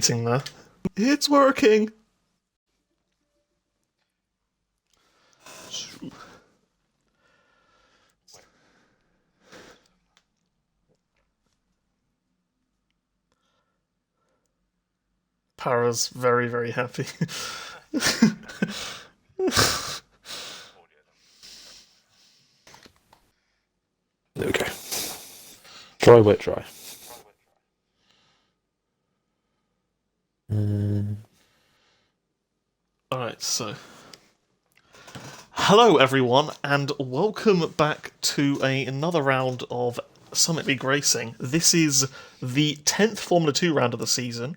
waiting there. It's working! Para's very, very happy. Okay. Dry, wet, dry. Alright, so. Hello, everyone, and welcome back to another round of Summit League Racing. This is the 10th Formula 2 round of the season.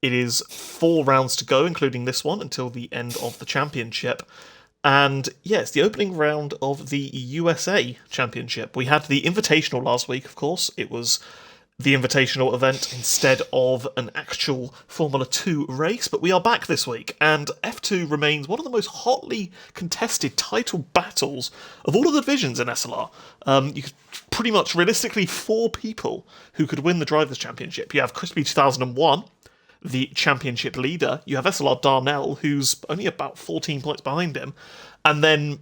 It is 4 rounds to go, including this one, until the end of the championship. And yeah, it's the opening round of the USA Championship. We had the Invitational last week, of course. It was the Invitational event instead of an actual Formula 2 race, but we are back this week, and F2 remains one of the most hotly contested title battles of all of the divisions in SLR. You could pretty much, realistically, 4 people who could win the Drivers' Championship. You have Crispy 2001, the championship leader. You have SLR Darnell, who's only about 14 points behind him. And then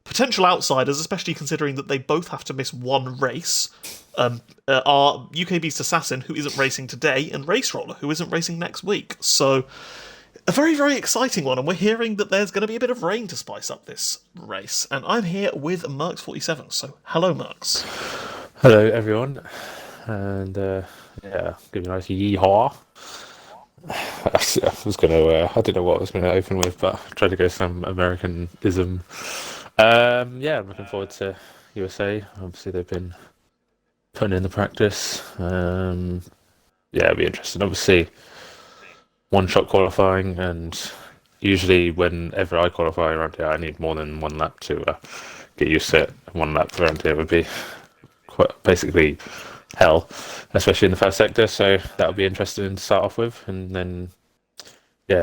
potential outsiders, especially considering that they both have to miss one race, are UK Beast Assassin, who isn't racing today, and Race Roller, who isn't racing next week. So, a very, very exciting one, and we're hearing that there's going to be a bit of rain to spice up this race. And I'm here with Mercs47, so hello, Mercs. Hello, everyone. And, give you a nice yeehaw. I was going to, I don't know what I was going to open with, but I tried to go some Americanism. I'm looking forward to USA. Obviously, they've been putting in the practice. It'll be interesting. Obviously, one-shot qualifying, and usually whenever I qualify around here, I need more than one lap to get used to it. One lap around here would be quite basically hell, especially in the first sector, so that'll be interesting to start off with, and then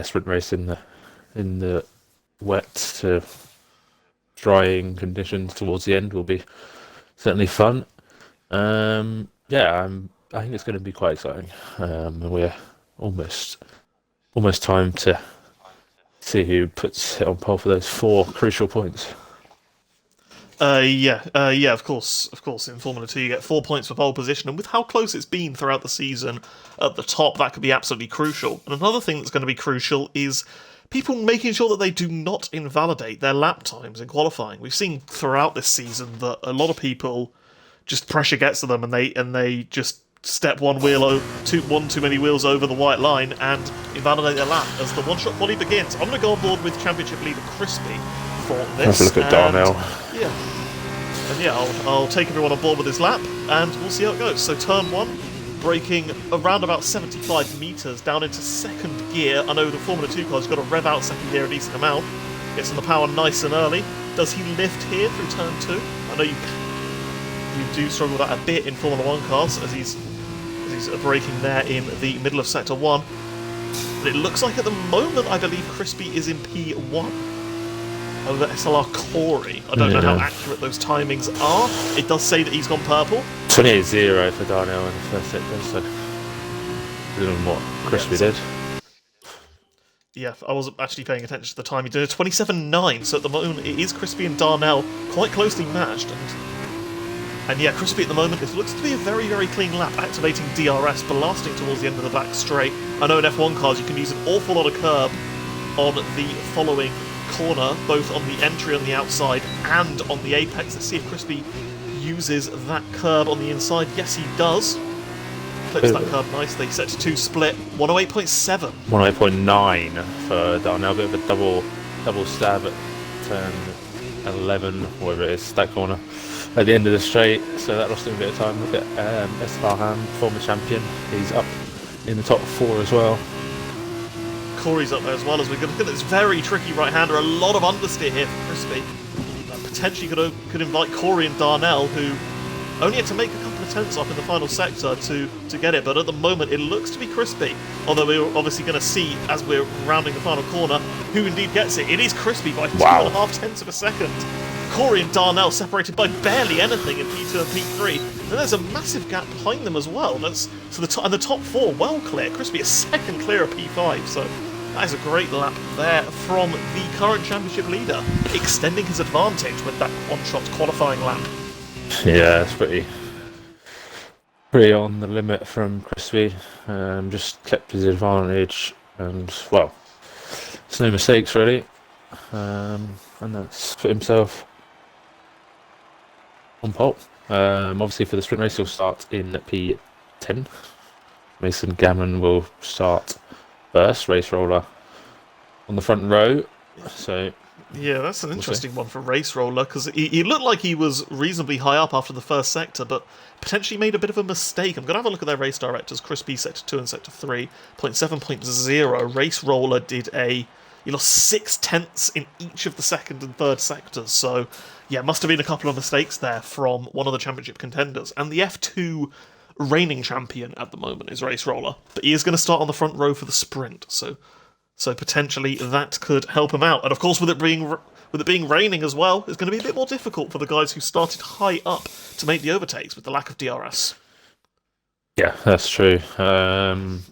sprint race in the wet to drying conditions towards the end will be certainly fun. I think it's going to be quite exciting. We're almost time to see who puts it on pole for those 4 crucial points. Of course. In Formula 2, you get 4 points for pole position, and with how close it's been throughout the season at the top, that could be absolutely crucial. And another thing that's going to be crucial is people making sure that they do not invalidate their lap times in qualifying. We've seen throughout this season that a lot of people just pressure gets to them, and they just step one too many wheels over the white line and invalidate their lap as the one-shot quali begins. I'm going to go on board with championship leader Crispy for this. Have a look at Darnell. I'll take everyone on board with this lap, and we'll see how it goes. So turn 1, braking around about 75 metres down into second gear. I know the Formula 2 car's got to rev out second gear a decent amount. Gets on the power nice and early. Does he lift here through turn 2? I know you do struggle with that a bit in Formula 1 cars, as he's braking there in the middle of sector 1. But it looks like at the moment, I believe Crispy is in P1. Over SLR Corey. I don't know how accurate those timings are. It does say that he's gone purple. 28-0 for Darnell in the first sector, so doing what Crispy did. Yeah, I wasn't actually paying attention to the time he did. 27-9, so at the moment it is Crispy and Darnell quite closely matched. And yeah, Crispy at the moment, it looks to be a very, very clean lap, activating DRS, blasting towards the end of the back straight. I know in F1 cars you can use an awful lot of curb on the following corner, both on the entry on the outside and on the apex. Let's see if Crispy uses that curb on the inside. Yes, he does. Clips that curb nicely. Set to 2 split. 108.7. 108.9 for Darnell. Bit of a double stab at turn 11, whatever it is, that corner at the end of the straight. So that lost him a bit of time. Look at SLR Ham, former champion. He's up in the top 4 as well. Corey's up there as well, as we're going to look at this very tricky right-hander. A lot of understeer here for Crispy. Potentially could invite Corey and Darnell, who only had to make a couple of tenths up in the final sector to get it, but at the moment it looks to be Crispy. Although we're obviously going to see, as we're rounding the final corner, who indeed gets it. It is Crispy by 2.5 tenths of a second. Corey and Darnell separated by barely anything in P2 and P3. then there's a massive gap behind them as well. So the top four well clear. Crispy is second clear of P5, so that is a great lap there from the current championship leader, extending his advantage with that one-shot qualifying lap. Yeah, it's pretty on the limit from Crispy. Just kept his advantage, and well, it's no mistakes really, and that's put himself on pole. Obviously for the sprint race he'll start in P10. Mason Gammon will start first, race roller on the front row. So yeah, that's an interesting one for Race Roller, because he looked like he was reasonably high up after the first sector, but potentially made a bit of a mistake. I'm going to have a look at their race directors. Crispy Sector 2 and Sector 3, 0.7.0. Race Roller he lost 0.6 in each of the second and third sectors, so yeah, must have been a couple of mistakes there from one of the championship contenders. And the F2 reigning champion at the moment is Race Roller, but he is going to start on the front row for the sprint, so potentially that could help him out. And of course, with it being raining as well, it's going to be a bit more difficult for the guys who started high up to make the overtakes with the lack of DRS. yeah, that's true.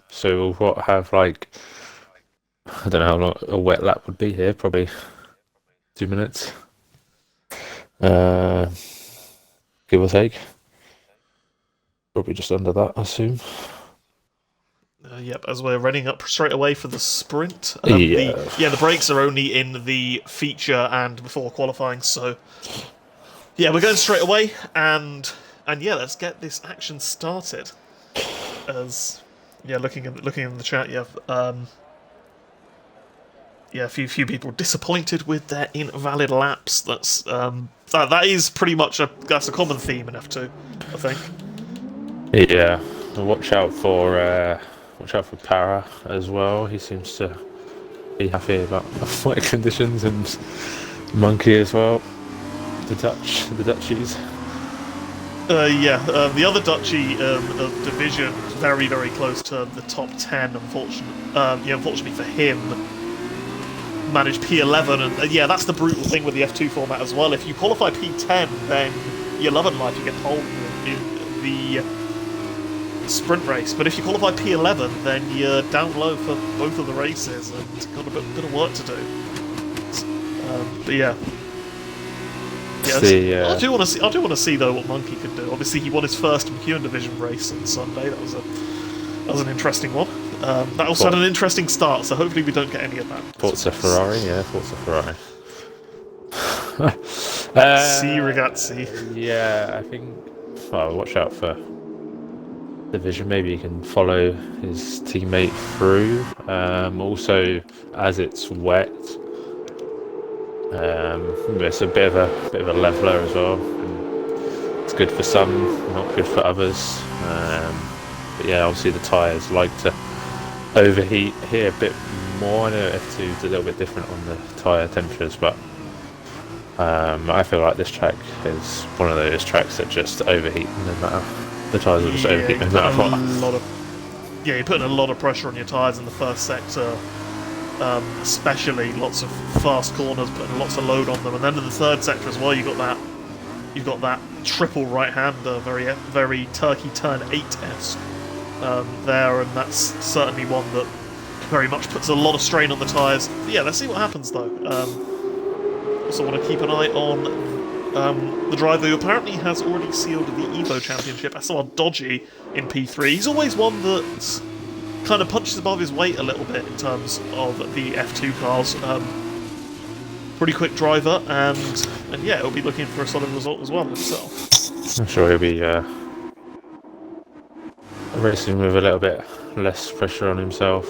So we'll have like, I don't know how long a wet lap would be here, probably 2 minutes. Give or take. Probably just under that, I assume. Yep, as we're running up straight away for the sprint. The brakes are only in the feature and before qualifying, so yeah, we're going straight away, and yeah, let's get this action started. As yeah, looking in the chat, a few people disappointed with their invalid laps. That's that is pretty much that's a common theme in F2, I think. Yeah, watch out for Para as well. He seems to be happy about wet conditions, and Monkey as well. The Dutchies. The other Dutchie of division, very very close to the top 10. Unfortunately for him, managed P11, and yeah, that's the brutal thing with the F2 format as well. If you qualify P10, then you're loving life. You get pole in the sprint race, but if you qualify P11, then you're down low for both of the races and got a bit of work to do. But yeah, I do want to see though what Monkey could do. Obviously, he won his first McEwen Division race on Sunday. That was an interesting one. That also had an interesting start, so hopefully we don't get any of that. Forza Ferrari. See ragazzi. Yeah, I think. Well, watch out for Division. Maybe he can follow his teammate through. Also, as it's wet, it's a bit of a leveler as well. It's good for some, not good for others. But yeah, obviously the tyres like to overheat here a bit more. I know F2 is a little bit different on the tyre temperatures, but I feel like this track is one of those tracks that just overheat no matter. The tyres will just overheat no matter what. You're putting a lot of pressure on your tyres in the first sector, especially lots of fast corners, putting lots of load on them, and then in the third sector as well, you've got that triple right-hander, very Turkey turn 8-esque there, and that's certainly one that very much puts a lot of strain on the tyres. Yeah, let's see what happens though. Also want to keep an eye on the driver who apparently has already sealed the Evo Championship, SLR Dodgy, in P3. He's always one that kind of punches above his weight a little bit in terms of the F2 cars. Pretty quick driver, and yeah, he'll be looking for a solid result as well himself. I'm sure he'll be racing with a little bit less pressure on himself.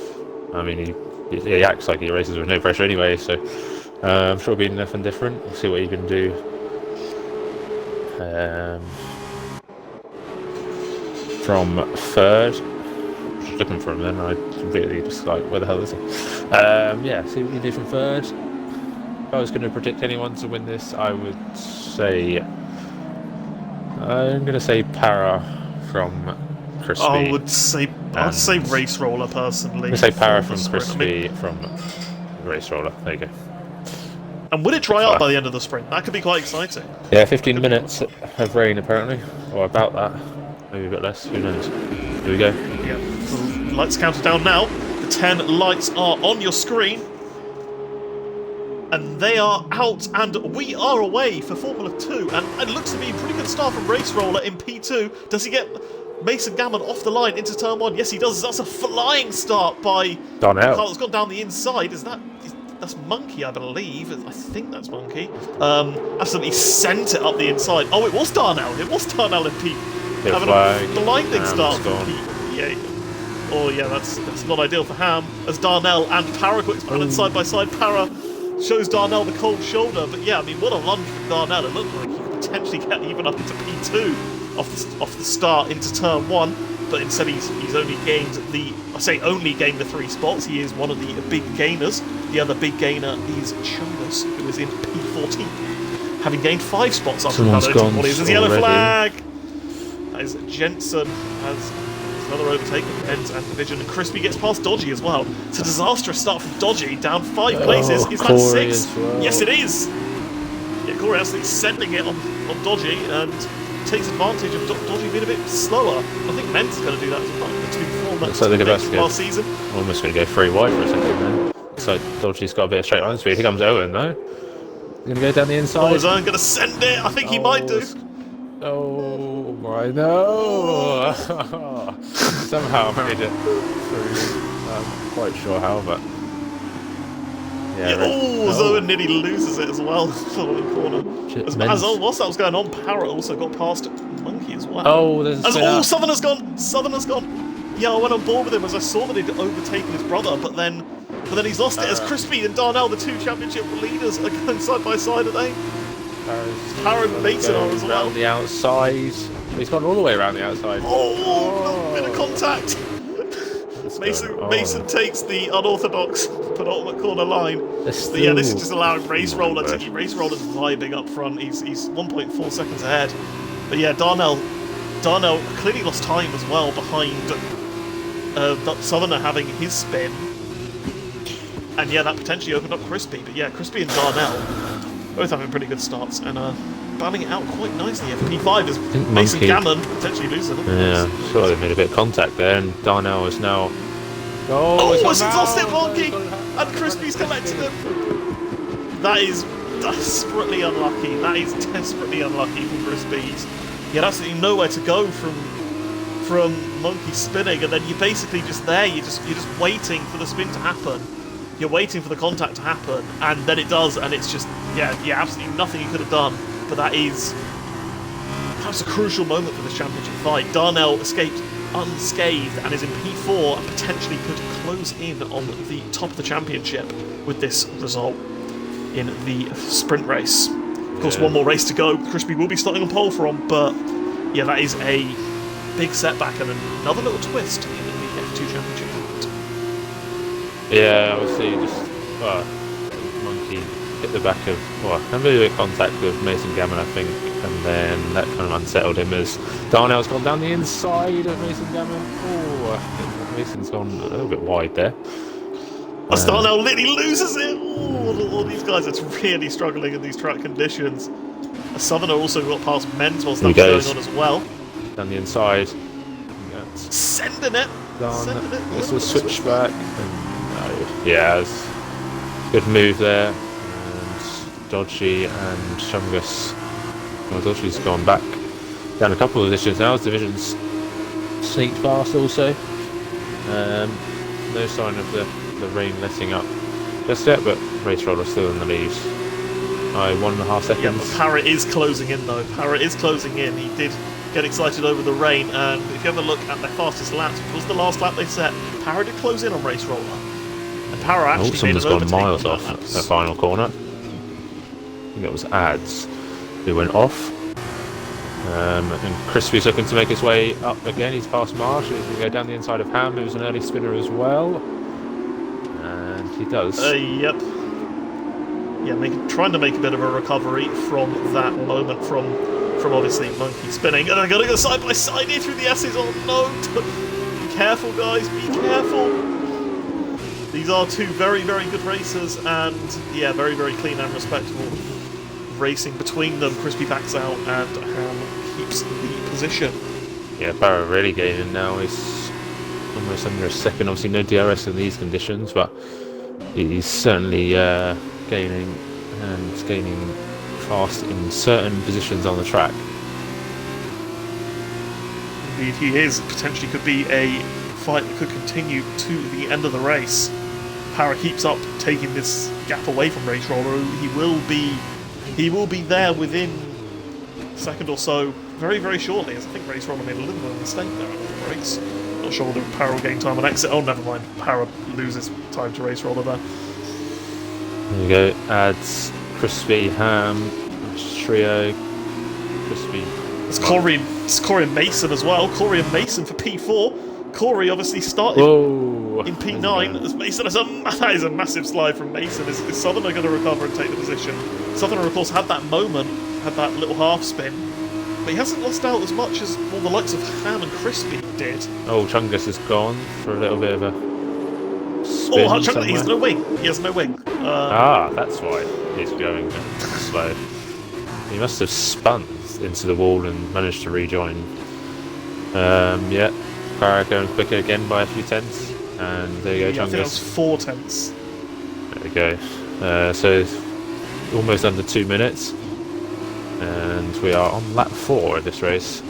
I mean, he acts like he races with no pressure anyway, so I'm sure it'll be nothing different. We'll see what he can do. From third, just looking for him then, I completely just like, where the hell is he? Yeah, see what he can do from third. If I was going to predict anyone to win this, I would say, I'm going to say Para from Crispy. I'd say Race Roller personally. I'm going to say Para from Crispy from Race Roller. There you go. And will it dry up by the end of the sprint? That could be quite exciting. Yeah, 15 minutes of rain apparently, or about that. Maybe a bit less. Who knows? Here we go. Yeah, the lights counted down now. The 10 lights are on your screen. And they are out, and we are away for Formula 2. And it looks to be a pretty good start from Race Roller in P2. Does he get Mason Gammon off the line into turn 1? Yes, he does. That's a flying start by Darnell. Carl. It's gone down the inside. That's Monkey, I believe. I think that's Monkey. Absolutely sent it up the inside. Oh, it was Darnell. It was Darnell in P. Having a blinding start from P. Yeah. Oh, yeah, that's not ideal for Ham. As Darnell and Para quick battle side by side. Para shows Darnell the cold shoulder, but yeah, I mean, what a lunge from Darnell. It looked like he could potentially get even up into P2 off the start into turn 1, but instead he's only gained only gained the 3 spots. He is one of the big gainers. The other big gainer is Chungus, who is in P14, having gained 5 spots after that opening qualies. There's a yellow flag. That is Jensen has another overtake of Benz and Division, and Crispy gets past Dodgy as well. It's a disastrous start from Dodgy, down 5 places. Is that 6? Well. Yes, it is. Yeah, Corey absolutely sending it on Dodgy and takes advantage of Dodgy being a bit slower. I think Men's going to do that as well. Looks like they're about to go. Season. Almost going to go 3 wide for a second then. So Dodgy's got a bit of straight line speed. Here comes Owen though. Going to go down the inside. Oh, is Owen going to send it? I think he might do. Oh my no! Somehow made it through. I'm quite sure how, but yeah. Owen nearly loses it as well. Following corner. Whilst that was going on, Parrot also got past Monkey as well. Oh, there's Southerner's gone. Southerner's gone. Yeah, I went on board with him as I saw that he'd overtaken his brother, but then he's lost it as Crispy and Darnell, the 2 championship leaders, are going side by side, are they? Para and Mason are as well. Around the outside. He's gone all the way around the outside. Oh, bit of contact. Mason takes the unorthodox penultimate corner line. But yeah, this is just allowing Race Roller to keep Race Roller's vibing up front. He's 1.4 seconds ahead. But yeah, Darnell clearly lost time as well behind Southerner having his spin. And yeah, that potentially opened up Crispy. But yeah, Crispy and Darnell both having pretty good starts and battling it out quite nicely. P5 is Mason Gammon potentially losing them. Yeah, sure, they made a bit of contact there, and Darnell is now. He's lost it, Monkey! And Crispy's collected him. That is desperately unlucky. That is desperately unlucky for Crispy. He had absolutely nowhere to go from Monkey spinning, and then you're basically just there. You're just waiting for the spin to happen. You're waiting for the contact to happen, and then it does, and it's just, yeah, absolutely nothing you could have done. But that was a crucial moment for this championship fight. Darnell escaped unscathed and is in P4 and potentially could close in on the top of the championship with this result in the sprint race. Of course, one more race to go. Crispy will be starting on pole from, but yeah, that is a big setback and another little twist in the F2 championship. Yeah, obviously Monkey hit the back of, a bit of contact with Mason Gammon, I think, and then that kind of unsettled him as Darnell's gone down the inside of Mason Gammon. I think Mason's gone a little bit wide there. As Darnell literally loses it! All these guys are really struggling in these track conditions. A Southerner also got past Men's whilst that was going on as well. Down the inside. Sending it! This was switchback. It's good move there. And Dodgy and Chungus. Well, Dodgy's gone back down a couple of positions now. Division's sneaked past also. No sign of the rain letting up just yet, but Race Roller still in the lead by 1.5 seconds. Yeah, but Parrot is closing in though. Parrot is closing in. He did get excited over the rain, and if you have a look at their fastest laps, which was the last lap they set, Parrot did close in on Race Roller. And Parrot actually made an gone miles off the final corner. I think it was Ads who went off. And Crispy's looking to make his way up again. He's past Marsh. He's going to go down the inside of Ham, who's an early spinner as well. And he does. Yep. Yeah, trying to make a bit of a recovery from that moment from obviously Monkey spinning. And they're going to go side by side here through the S's. Oh no! Be careful, guys. Be careful. These are two very, very good racers, and yeah, very, very clean and respectable racing between them. Crispy backs out, and Ham keeps the position. Yeah, Barrow really gaining now. He's almost under a second. Obviously, no DRS in these conditions, but he's certainly gaining, and gaining fast in certain positions on the track. Indeed, he is. Potentially could be a fight that could continue to the end of the race. Parra keeps up taking this gap away from Race Roller. He will be there within a second or so, very, very shortly, as I think Race Roller made a little bit of a mistake there at the brakes. Not sure whether Parra will gain time on exit. Oh, never mind. Parra loses time to Race Roller there. There you go. Adds Crispy, Ham, Trio, Crispy. It's Corey and Mason as well. Corey and Mason for P4. Corey obviously started in P9 as Mason. That is a massive slide from Mason. Is Southerner going to recover and take the position? Southerner, of course, had that moment, had that little half spin, but he hasn't lost out as much as all the likes of Ham and Crispy did. Oh, Chungus is gone for a little bit of a spin. Oh, Chungus, he's no wing. He has no wing. That's why he's going slow. He must have spun into the wall and managed to rejoin. Yeah. Parra going quicker again by a few tenths, and there you go, Yeah, I Chungus. think that was 4 tenths. There we go. So almost under 2 minutes, and we are on lap 4 of this race.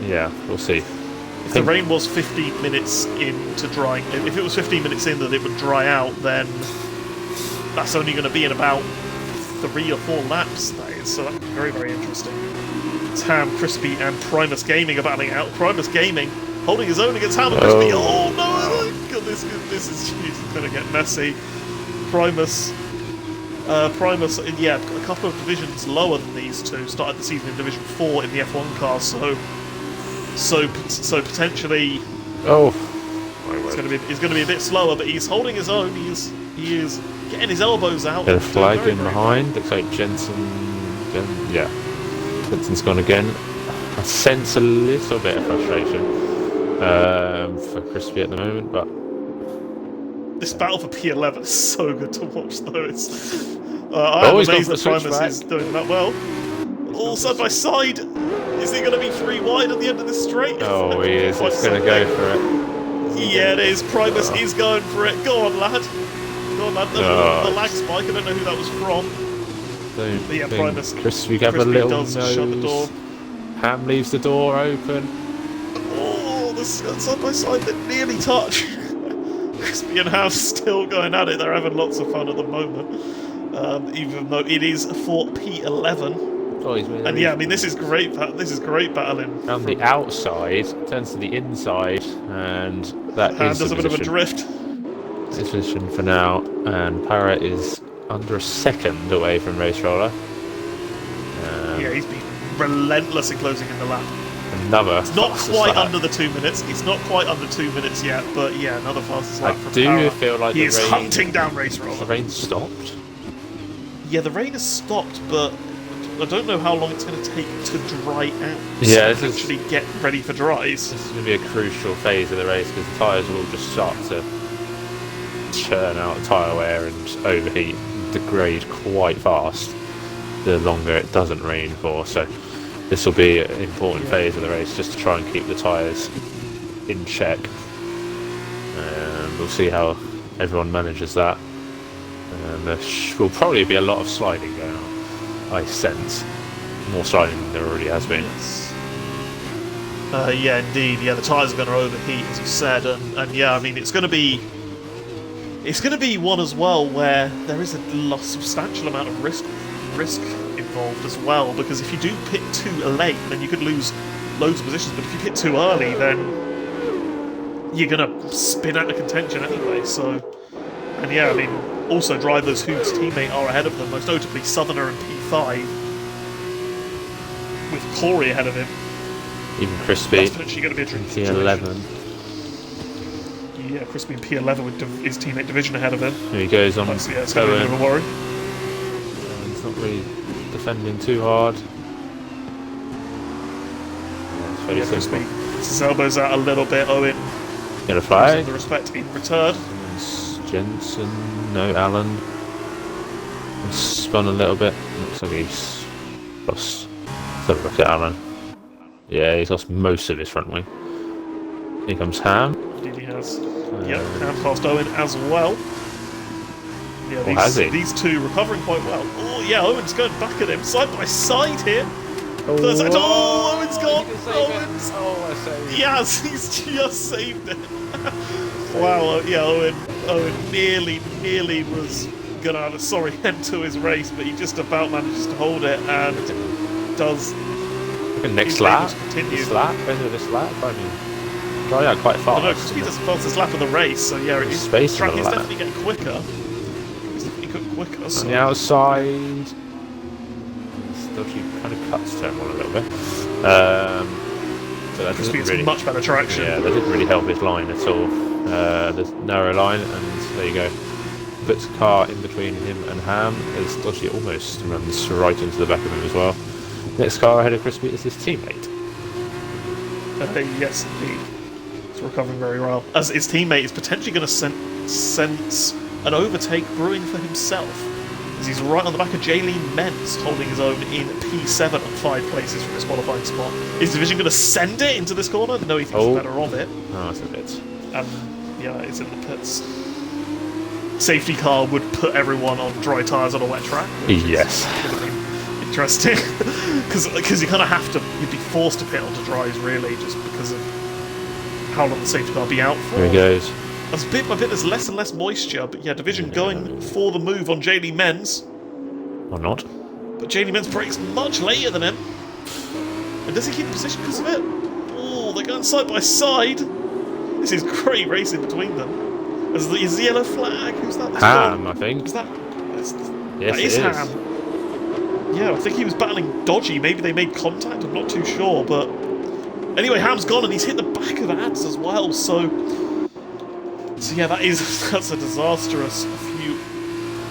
Yeah, we'll see. If the rain was 15 minutes into drying, if it was 15 minutes in that it would dry out, then that's only going to be in about 3 or 4 laps. That is, so that's very, very interesting. Ham, Crispy, and Primus Gaming are battling out. Primus Gaming holding his own against Ham and Crispy. Oh no! God, this is going to get messy. Primus, yeah, a couple of divisions lower than these two. Started the season in Division 4 in the F1 car, so potentially. Oh, He's going to be a bit slower, but he's holding his own. He is getting his elbows out. Got a flag in behind. Looks like Jensen. Yeah. Jensen's gone again. I sense a little bit of frustration for Crispy at the moment, but this battle for P11 is so good to watch, though. It's I'm amazed that Primus is doing that well. All side by side. Is he going to be 3 wide at the end of this straight? Oh, he is. He's going to go for it. Yeah, it is. Primus is going for it. Go on, lad. Go on, lad. The lag spike. I don't know who that was from. But yeah, Primus. Crispy have a little does nose. shut the door. Ham leaves the door open. Oh, the side by side that nearly touch. Crispy and Ham still going at it. They're having lots of fun at the moment, even though it is for P11. Oh, and yeah, I mean, this is great. This is great battling. On the outside, turns to the inside, and that Ham is does the a bit of a position. drift. This position for now, and Parra is under a second away from Race Roller. Yeah, he's been relentless in closing in the lap. Another. It's not fastest quite lap. under the 2 minutes. It's not quite under 2 minutes yet, but yeah, another fastest lap from do Parra. feel like he the is rain, hunting down Race Roller. The rain stopped. Yeah, the rain has stopped, but I don't know how long it's going to take to dry out. Yeah, to actually get ready for dries. This is going to be a crucial phase of the race because the tyres will just start to churn out tyre wear and overheat and degrade quite fast the longer it doesn't rain for. So this will be an important phase of the race just to try and keep the tyres in check. We'll see how everyone manages that. And there will probably be a lot of sliding going on, I sense. More sliding than there already has been. Yes. Yeah, indeed. Yeah, the tyres are going to overheat, as you said, and yeah, I mean, it's going to be one as well where there is a substantial amount of risk involved as well, because if you do pit too late, then you could lose loads of positions, but if you pit too early, then you're going to spin out of contention anyway. So, and yeah, I mean, also drivers whose teammate are ahead of them, most notably Southerner in P5, with Corey ahead of him. Even Crispy. That's potentially going to be a tricky situation. P11. Yeah, Crispy in P11 with his teammate Division ahead of him. Here he goes on. Yeah, it's going to be a bit of a worry. He's not really defending too hard. Yeah, it's very Yeah, simple. Crispy puts his elbows out a little bit. Owen Yellow flag. The respect in return. Jensen, no, Allen. Spun a little bit. Looks like he's lost. Let's have a look at Allen. Yeah, he's lost most of his front wing. Here comes Ham. Indeed he has. Yep, Ham past Owen as well. Yeah, these two recovering quite well. Oh yeah, Owen's going back at him, side by side here. Oh, Owen's gone! Owen's... Oh, I saved it. Yes, he's just saved it. Wow, yeah, Owen nearly was gonna have a sorry end to his race, but he just about manages to hold it and does. Next lap, end of this lap. I mean, dry out quite fast. No, because he does the fastest lap of the race, so yeah, his track is definitely getting quicker. He's definitely getting quicker. So. On the outside, still she kind of cuts turn one a little bit. So that doesn't really much better traction. Yeah, that didn't really help his line at all. There's narrow line, and there you go. Puts a car in between him and Ham, as Dodgy almost runs right into the back of him as well. Next car ahead of Crispy is his teammate. Yes, indeed. He's recovering very well. As his teammate is potentially going to sense an overtake brewing for himself. As he's right on the back of Jaylene Mentz, holding his own in P7 at 5 places from his qualifying spot. Is Division going to send it into this corner? No, he thinks better of it. Oh, that's a bit. And yeah, it's in the pits. Safety car would put everyone on dry tyres on a wet track. Yes. Interesting, because you kind of have to, you'd be forced to pit onto dries really, just because of how long the safety car be out for. There he goes. As bit by bit, there's less and less moisture, but yeah, Division going for the move on Jaylene Mentz. Or not. But Jaylene Mentz brakes much later than him. And does he keep the position because of it? Oh, they're going side by side. This is great racing between them. Is the yellow flag? Who's that? Ham, I think. Is that? Yes, that is Ham. Yeah, I think he was battling Dodgy. Maybe they made contact. I'm not too sure, but anyway, Ham's gone and he's hit the back of Ads as well. So yeah, that's a disastrous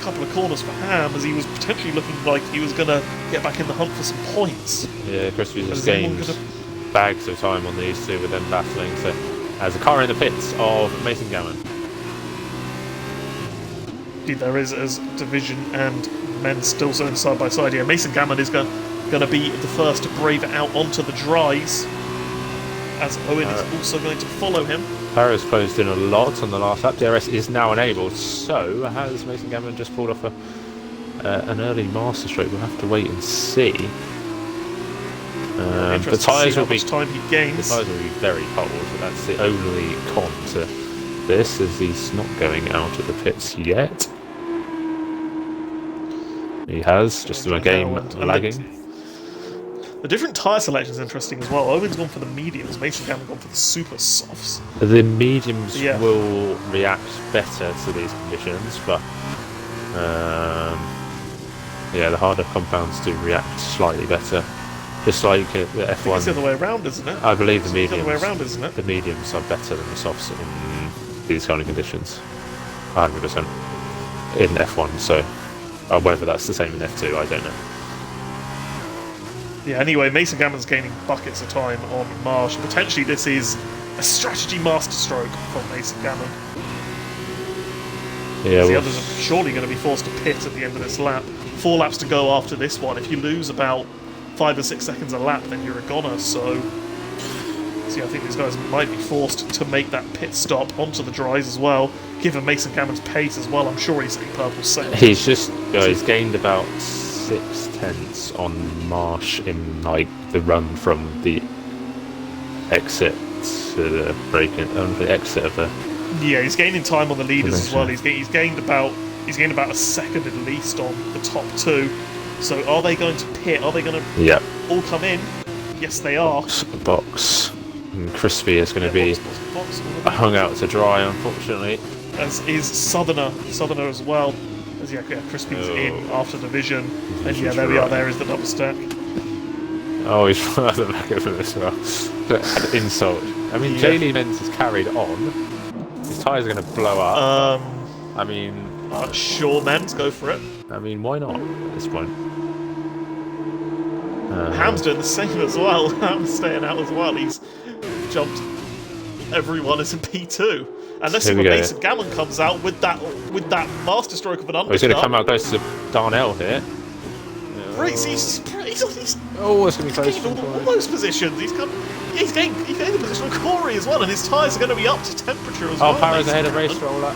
couple of corners for Ham, as he was potentially looking like he was gonna get back in the hunt for some points. Yeah, Crispy just gained bags of time on these two with them battling. So as a car in the pits of Mason Gammon. Indeed, there is, as Division and Men still zoning side by side here. Mason Gammon is going to be the first to brave it out onto the dries, as Owen is also going to follow him. Paris closed in a lot on the last lap. DRS is now enabled. So has Mason Gammon just pulled off an early master stroke? We'll have to wait and see. The tyres will be time he gains. The tyres will be very cold. But that's the only con to this, as he's not going out of the pits yet. He has, just in a game lagging. The different tyre selection is interesting as well. Owen's gone for the mediums, Mason Gammon gone for the super softs. The mediums will react better to these conditions, but yeah, the harder compounds do react slightly better. Just like the F1. It's the other way around, isn't it? I believe the mediums. The other way around, isn't it? The mediums are better than the softs in these kind of conditions. 100% in F1. So whether that's the same in F2, I don't know. Yeah, anyway, Mason Gammon's gaining buckets of time on Marsh. Potentially this is a strategy masterstroke from Mason Gammon. Yeah, the others are surely going to be forced to pit at the end of this lap. 4 laps to go after this one. If you lose about 5 or 6 seconds a lap, then you're a goner. So yeah, I think these guys might be forced to make that pit stop onto the dries as well. Given Mason Gammon's pace as well, I'm sure he's hitting purple second. He's just he's gained about 6/10 on Marsh in like the run from the exit to the the exit of the. Yeah, he's gaining time on the leaders as well. He's gained about a second at least on the top 2. So are they going to pit? Are they going to all come in? Yes, they are. Box. And Crispy is going to be hung out to dry, unfortunately. As is Southerner as well. As Crispy's in after Division. And yeah, there we are. There is the double stack. Oh, he's at the back of him as well. An insult. I mean, Jaylene Mentz is carried on. His tyres are going to blow up. I mean, sure, Mentz, go for it. I mean, why not at this point? Ham's doing the same as well. Ham's staying out as well. He's jumped everyone is in P2. And let's see Here we when go. Mason Gammon comes out with that master stroke of an undercut. He's going to come out close to Darnell here. He's it's going to be close. gained all those positions. He's gained the position on Corey as well, and his tyres are going to be up to temperature as well. Oh, Para's Mason ahead of Gammon. Race Roller.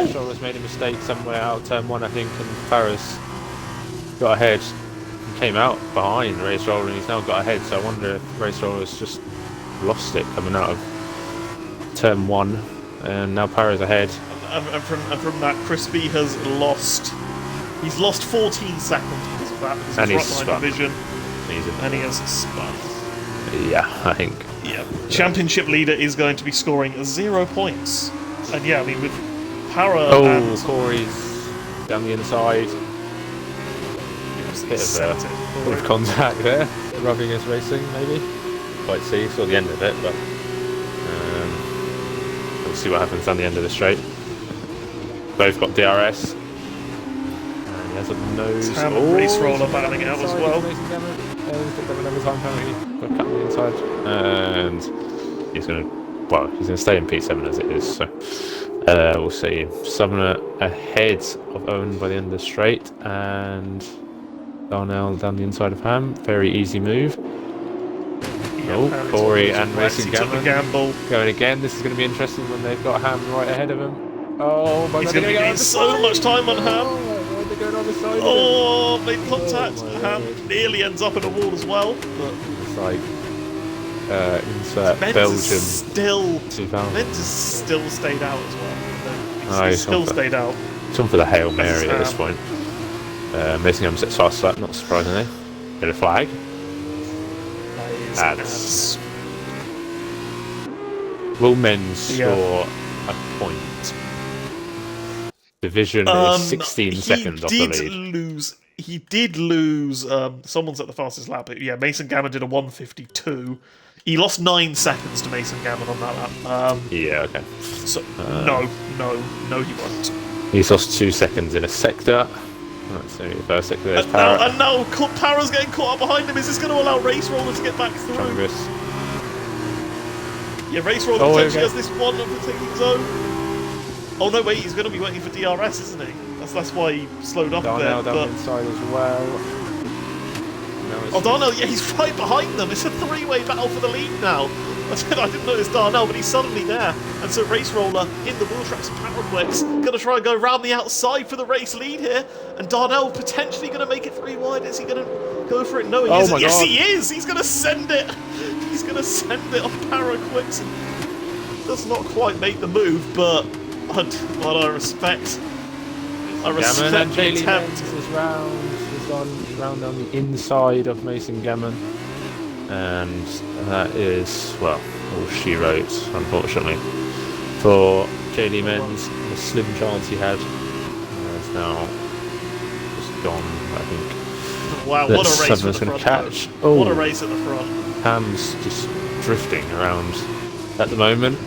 Race Roller's made a mistake somewhere out of turn 1, I think, and Para's got ahead. He came out behind Race Roller, and he's now got ahead. So I wonder if Race Roller's just lost it coming out of turn 1, and now Para's ahead. And from that, Crispy has lost. He's lost 14 seconds because of that. Because And he's he's right behind spun. division, and he has spun. Yeah, I think. Yeah. Championship leader is going to be scoring 0 points, and yeah, I mean with Para and Corey's down the inside. Bit of contact there, rubbing against racing, maybe. Quite see, saw the end of it, but we'll see what happens down the end of the straight. Both got DRS. And he has a nose. Race Roller battling it out as well. He's got another time penalty for cutting the inside, and he's going to stay in P7 as it is. So we'll see. Sumner ahead of Owen by the end of the straight, and Darnell down the inside of Ham. Very easy move. Corey and Mason Gammon going again. This is going to be interesting when they've got Ham right ahead of him. Oh my God! He's going to be getting so much time on Ham. They're going on the side. Oh, made contact. Ham nearly ends up in a wall as well. But it's like insert Belgium. Mendes still stayed out as well. He's still stayed out. It's on for the Hail Mary at this point. Mason Gammon sets fast lap, not surprisingly. Bit of flag. Ads. Will Menz score a point? Division is 16 seconds off the lead. He did lose. Someone's at the fastest lap. Yeah, Mason Gammon did a 1:52. He lost 9 seconds to Mason Gammon on that lap. Yeah, okay. So no, he won't. He's lost 2 seconds in a sector. That's the first sector. There's Para. And now Para's getting caught up behind him. Is this going to allow Race Roller to get back through? Chungus. Yeah, Race Roller potentially has this one overtaking zone. Oh no, wait, he's going to be waiting for DRS, isn't he? That's why he slowed up Darnell there. Down inside as well. Darnell, yeah, he's right behind them. It's a 3-way battle for the lead now. I didn't notice Darnell, but he's suddenly there. And so Race Roller in the wheel tracks and Paraquix going to try and go round the outside for the race lead here. And Darnell potentially going to make it 3 wide. Is he going to go for it? No, he isn't. Yes, he is. He's going to send it. He's going to send it on Paraquix. Does not quite make the move, but I respect. I respect the attempt. This round has gone round on the inside of Mason Gammon. And that is, well, all she wrote, unfortunately, for JD Menz. The slim chance he had is now just gone, I think. Wow, what a race at the front. Catch. What a race at the front. Ham's just drifting around at the moment.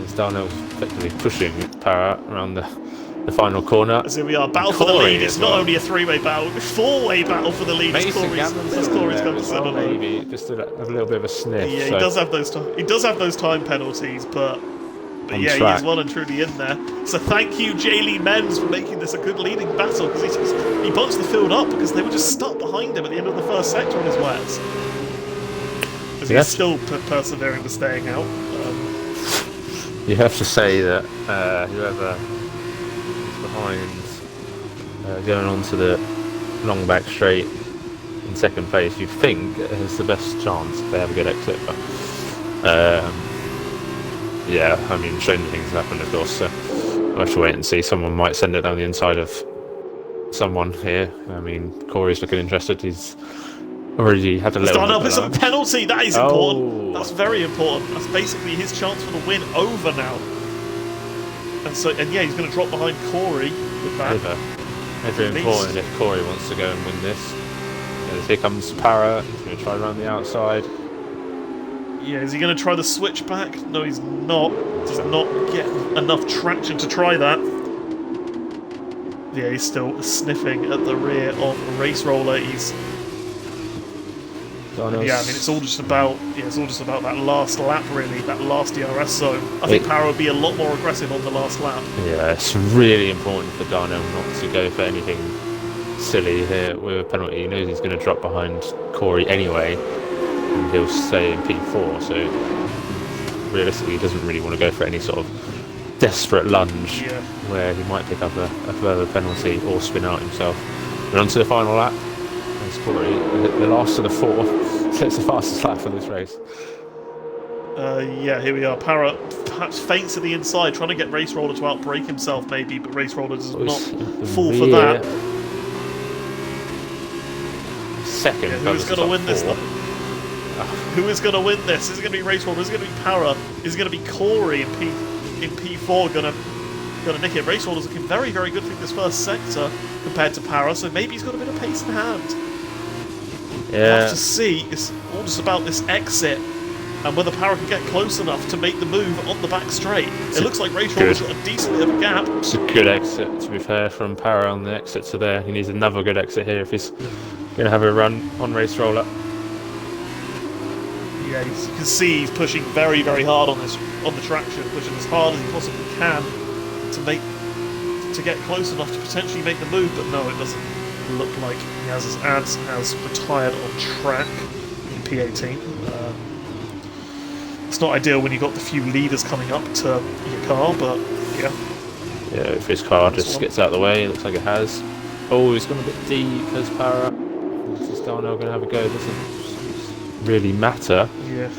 As Darnell's effectively pushing Para around the final corner. So we are battle for the lead. It's not only a 3-way battle, 4-way battle for the lead. Mason Gammon's Corey's come to 7. Maybe just a little bit of a sniff. Yeah, he does have those time penalties, but yeah, he is well and truly in there. So thank you, Jaylee Menz, for making this a good leading battle, because he bunched the field up because they were just stuck behind him at the end of the first sector on his wets. Because he's still persevering to staying out. You have to say that whoever behind going on to the long back straight in second place, you'd think has the best chance if they have a good exit, but yeah, I mean, stranger things have happened, of course, so we'll have to wait and see. Someone might send it down the inside of someone here. I mean, Corey's looking interested. He's already had a little Starting up, it's a penalty. That is important. That's very important. That's basically his chance for the win over now. And yeah, he's going to drop behind Corey with that. Very important if Corey wants to go and win this. As here comes Para. He's going to try around the outside. Yeah, is he going to try the switchback? No, he's not. Does not get enough traction to try that. Yeah, he's still sniffing at the rear of Race Roller. Darnell's... Yeah, I mean, it's all just about that last lap, really, that last DRS zone. I think Para would be a lot more aggressive on the last lap. Yeah, it's really important for Darnell not to go for anything silly here with a penalty. He knows he's going to drop behind Corey anyway, and he'll stay in P4. So realistically, he doesn't really want to go for any sort of desperate lunge where he might pick up a further penalty or spin out himself. And on to the final lap. There's Corey, the last of the four. It's the fastest lap for this race. Yeah, here we are. Para perhaps feints to the inside, trying to get Race Roller to outbrake himself, maybe, but Race Roller does not fall for that. Second. Yeah, who's going to win this, though? Who is going to win this? Is it going to be Race Roller? Is it going to be Para? Is it going to be Corey in P4 going to nick it? Race Roller's looking very, very good through this first sector compared to Para, so maybe he's got a bit of pace in hand. Yeah. We'll have to see. It's all just about this exit and whether Para can get close enough to make the move on the back straight. It looks like Race Roller's got a decent bit of a gap. It's a good exit, to be fair, from Para on the exit to there. He needs another good exit here if he's going to have a run on Race Roller. Yeah, you can see he's pushing very, very hard on the traction, pushing as hard as he possibly can to get close enough to potentially make the move, but no, it doesn't look like he has. His ads has retired on track in P18. It's not ideal when you've got the few leaders coming up to your car, but yeah. Yeah, if his car just gets out of the way, it looks like it has. Oh, he's gone a bit deep as Para. Is Darnell going to have a go? It doesn't really matter. Yeah.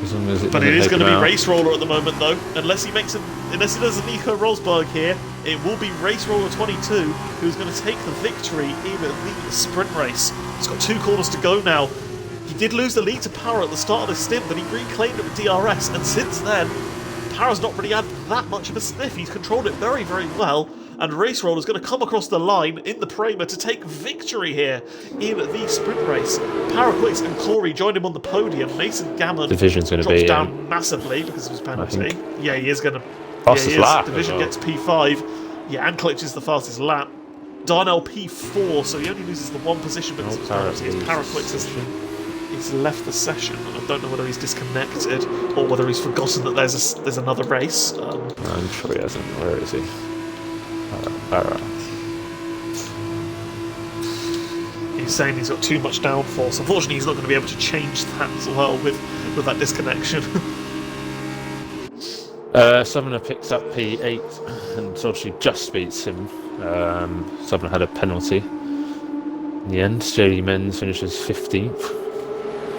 As long as but it is going to be Race Roller at the moment, though. Unless he does a Nico Rosberg here, it will be Race Roller 22 who's going to take the victory in the sprint race. He's got 2 corners to go now. He did lose the lead to Para at the start of this stint, but he reclaimed it with DRS, and since then, Para's not really had that much of a sniff. He's controlled it very, very well, and Race Roller's going to come across the line in the Prema to take victory here in the sprint race. Para quits and Corey joined him on the podium. Mason Gammon drops down massively because of his penalty. Yeah, he is going to... Fastest lap. Division gets P5. Yeah, and Klitsch is the fastest lap. Darnell P4, so he only loses the 1 position because of his penalty. Para quits he's left the session. I don't know whether he's disconnected or whether he's forgotten that there's another race. I'm sure he hasn't. Where is he? Para. He's saying he's got too much downforce. Unfortunately, he's not going to be able to change that as well with that disconnection. Summoner picks up P8 and obviously just beats him. Summoner had a penalty. In the end, JD Menz finishes 15th.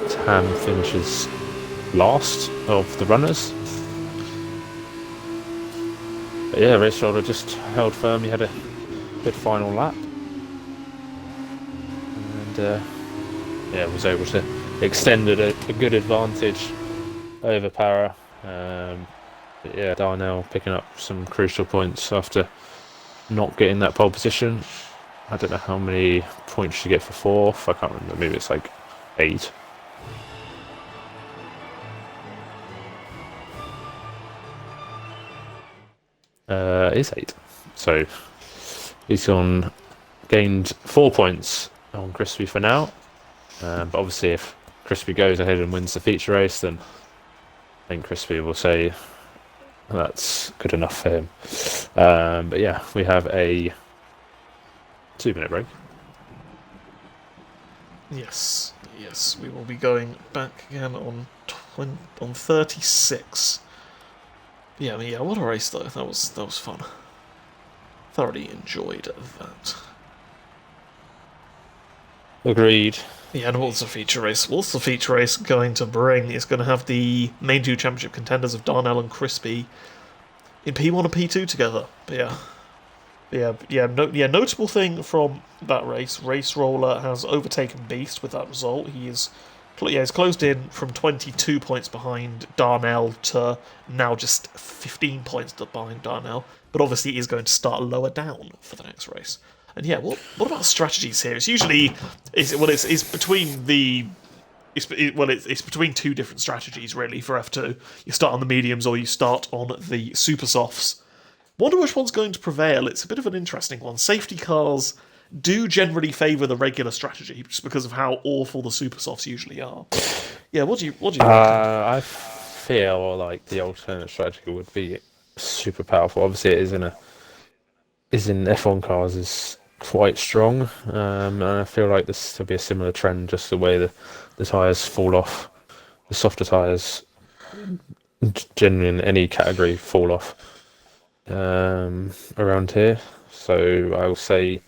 Tam finishes last of the runners. But yeah, Race Roller just held firm. He had a good final lap. And was able to extend a good advantage over Para. But yeah, Darnell picking up some crucial points after not getting that pole position. I don't know how many points you get for 4th. I can't remember. Maybe it's like 8. Is 8. So he's gained 4 points on Crispy for now. But obviously, if Crispy goes ahead and wins the feature race, then I think Crispy will say that's good enough for him. But yeah, we have a 2-minute break. Yes, we will be going back again on 36. Yeah, what a race though. That was fun. Thoroughly enjoyed that. Agreed. Yeah, and what's the feature race? What's the feature race going to bring? It's going to have the main 2 championship contenders of Darnell and Crispy in P1 and P2 together. But notable thing from that race, Race Roller has overtaken Beast with that result. He's closed in from 22 points behind Darnell to now just 15 points behind Darnell. But obviously he is going to start lower down for the next race. And yeah, what about strategies here? It's usually it's between it's between 2 different strategies really for F2. You start on the mediums or you start on the super softs. Wonder which one's going to prevail. It's a bit of an interesting one. Safety cars do generally favour the regular strategy just because of how awful the super softs usually are. Yeah, what do you reckon? I feel like the alternate strategy would be super powerful. Obviously, it is in F1 cars is quite strong, and I feel like this will be a similar trend, just the way the tires fall off, the softer tires, generally in any category, fall off around here. So I will say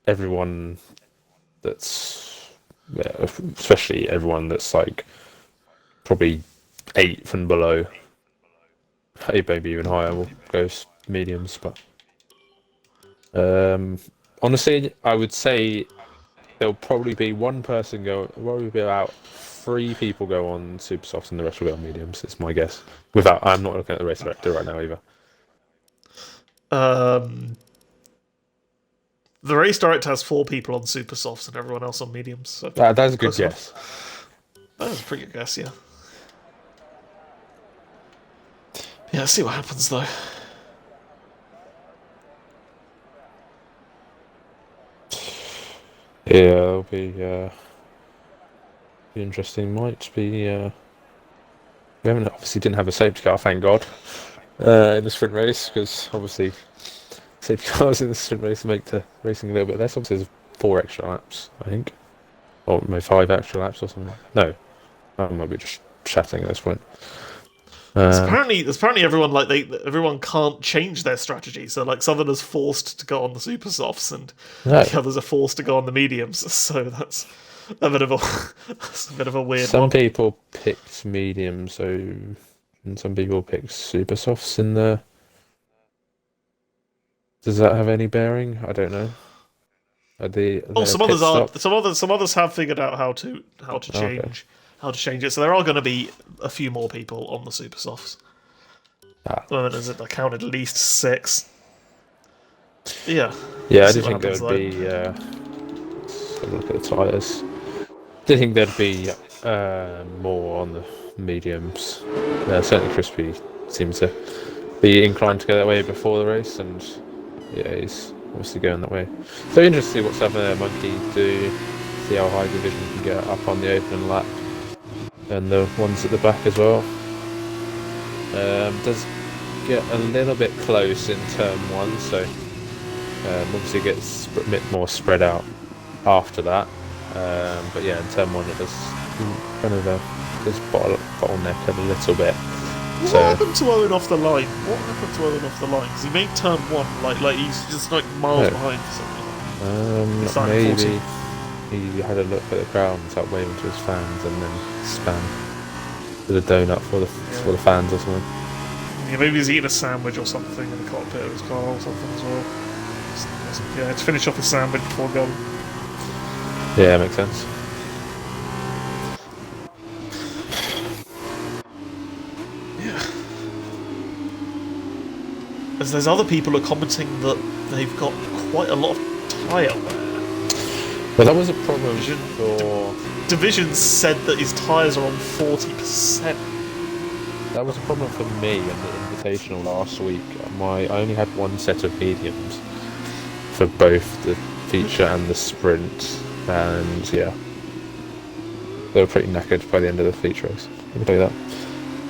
everyone that's, yeah, especially everyone that's like probably eighth and below, maybe even higher, will go mediums. But honestly, I would say there'll probably be one person go, probably be about three people go on super softs and the rest will go on mediums. It's my guess. Without, I'm not looking at the race director right now either. Um, the race director has 4 people on super softs and everyone else on mediums. So That's a good close guess. enough. That was a pretty good guess, yeah. Yeah, let's see what happens though. Yeah, it'll be interesting. Might be. We haven't obviously didn't have a safety car, thank God, in the sprint race because obviously safety cars in the sprint race make the racing a little bit less. Obviously, there's 4 extra laps, I think, or maybe 5 extra laps or something. No, I might be just chatting at this point. Apparently everyone everyone can't change their strategy. So like Southerners forced to go on the super softs and No, the others are forced to go on the mediums. So that's a bit of a that's a bit of a weird some one. people picked medium, and some people picked super softs in the. Does that have any bearing? I don't know. Are they Some pit others are stop? some others have figured out Okay. how to change it. So there are going to be a few more people on the super softs. Ah. At the moment, I counted at least 6. Yeah. Yeah, I See did what think there happens, would though. be. Let's have a look at the tyres. Did think there'd be more on the mediums. Certainly, Crispy seemed to be inclined to go that way before the race, and yeah, he's obviously going that way. So interesting to see what Southern Monkey do. See how high division can get up on the opening lap, and the ones at the back as well. Does get a little bit close in turn 1, so obviously gets a bit more spread out after that. But yeah, in turn 1 it does kind of does bottleneck a little bit. What happened to Owen off the line? Because he made turn 1 like he's just like miles behind for some reason. Maybe he had a look at the crowd and started waving to his fans and then spam did a donut for the fans or something. Yeah, maybe he's eating a sandwich or something in the cockpit of his car or something as well. Yeah, to finish off the sandwich before going. Yeah, makes sense. Yeah. As there's other people who are commenting that they've got quite a lot of tyre wear. Well, that was a problem for. Division said that his tyres are on 40%. That was a problem for me in the Invitational last week. I only had 1 set of mediums for both the feature and the sprint, and yeah, they were pretty knackered by the end of the feature race. I can tell you that.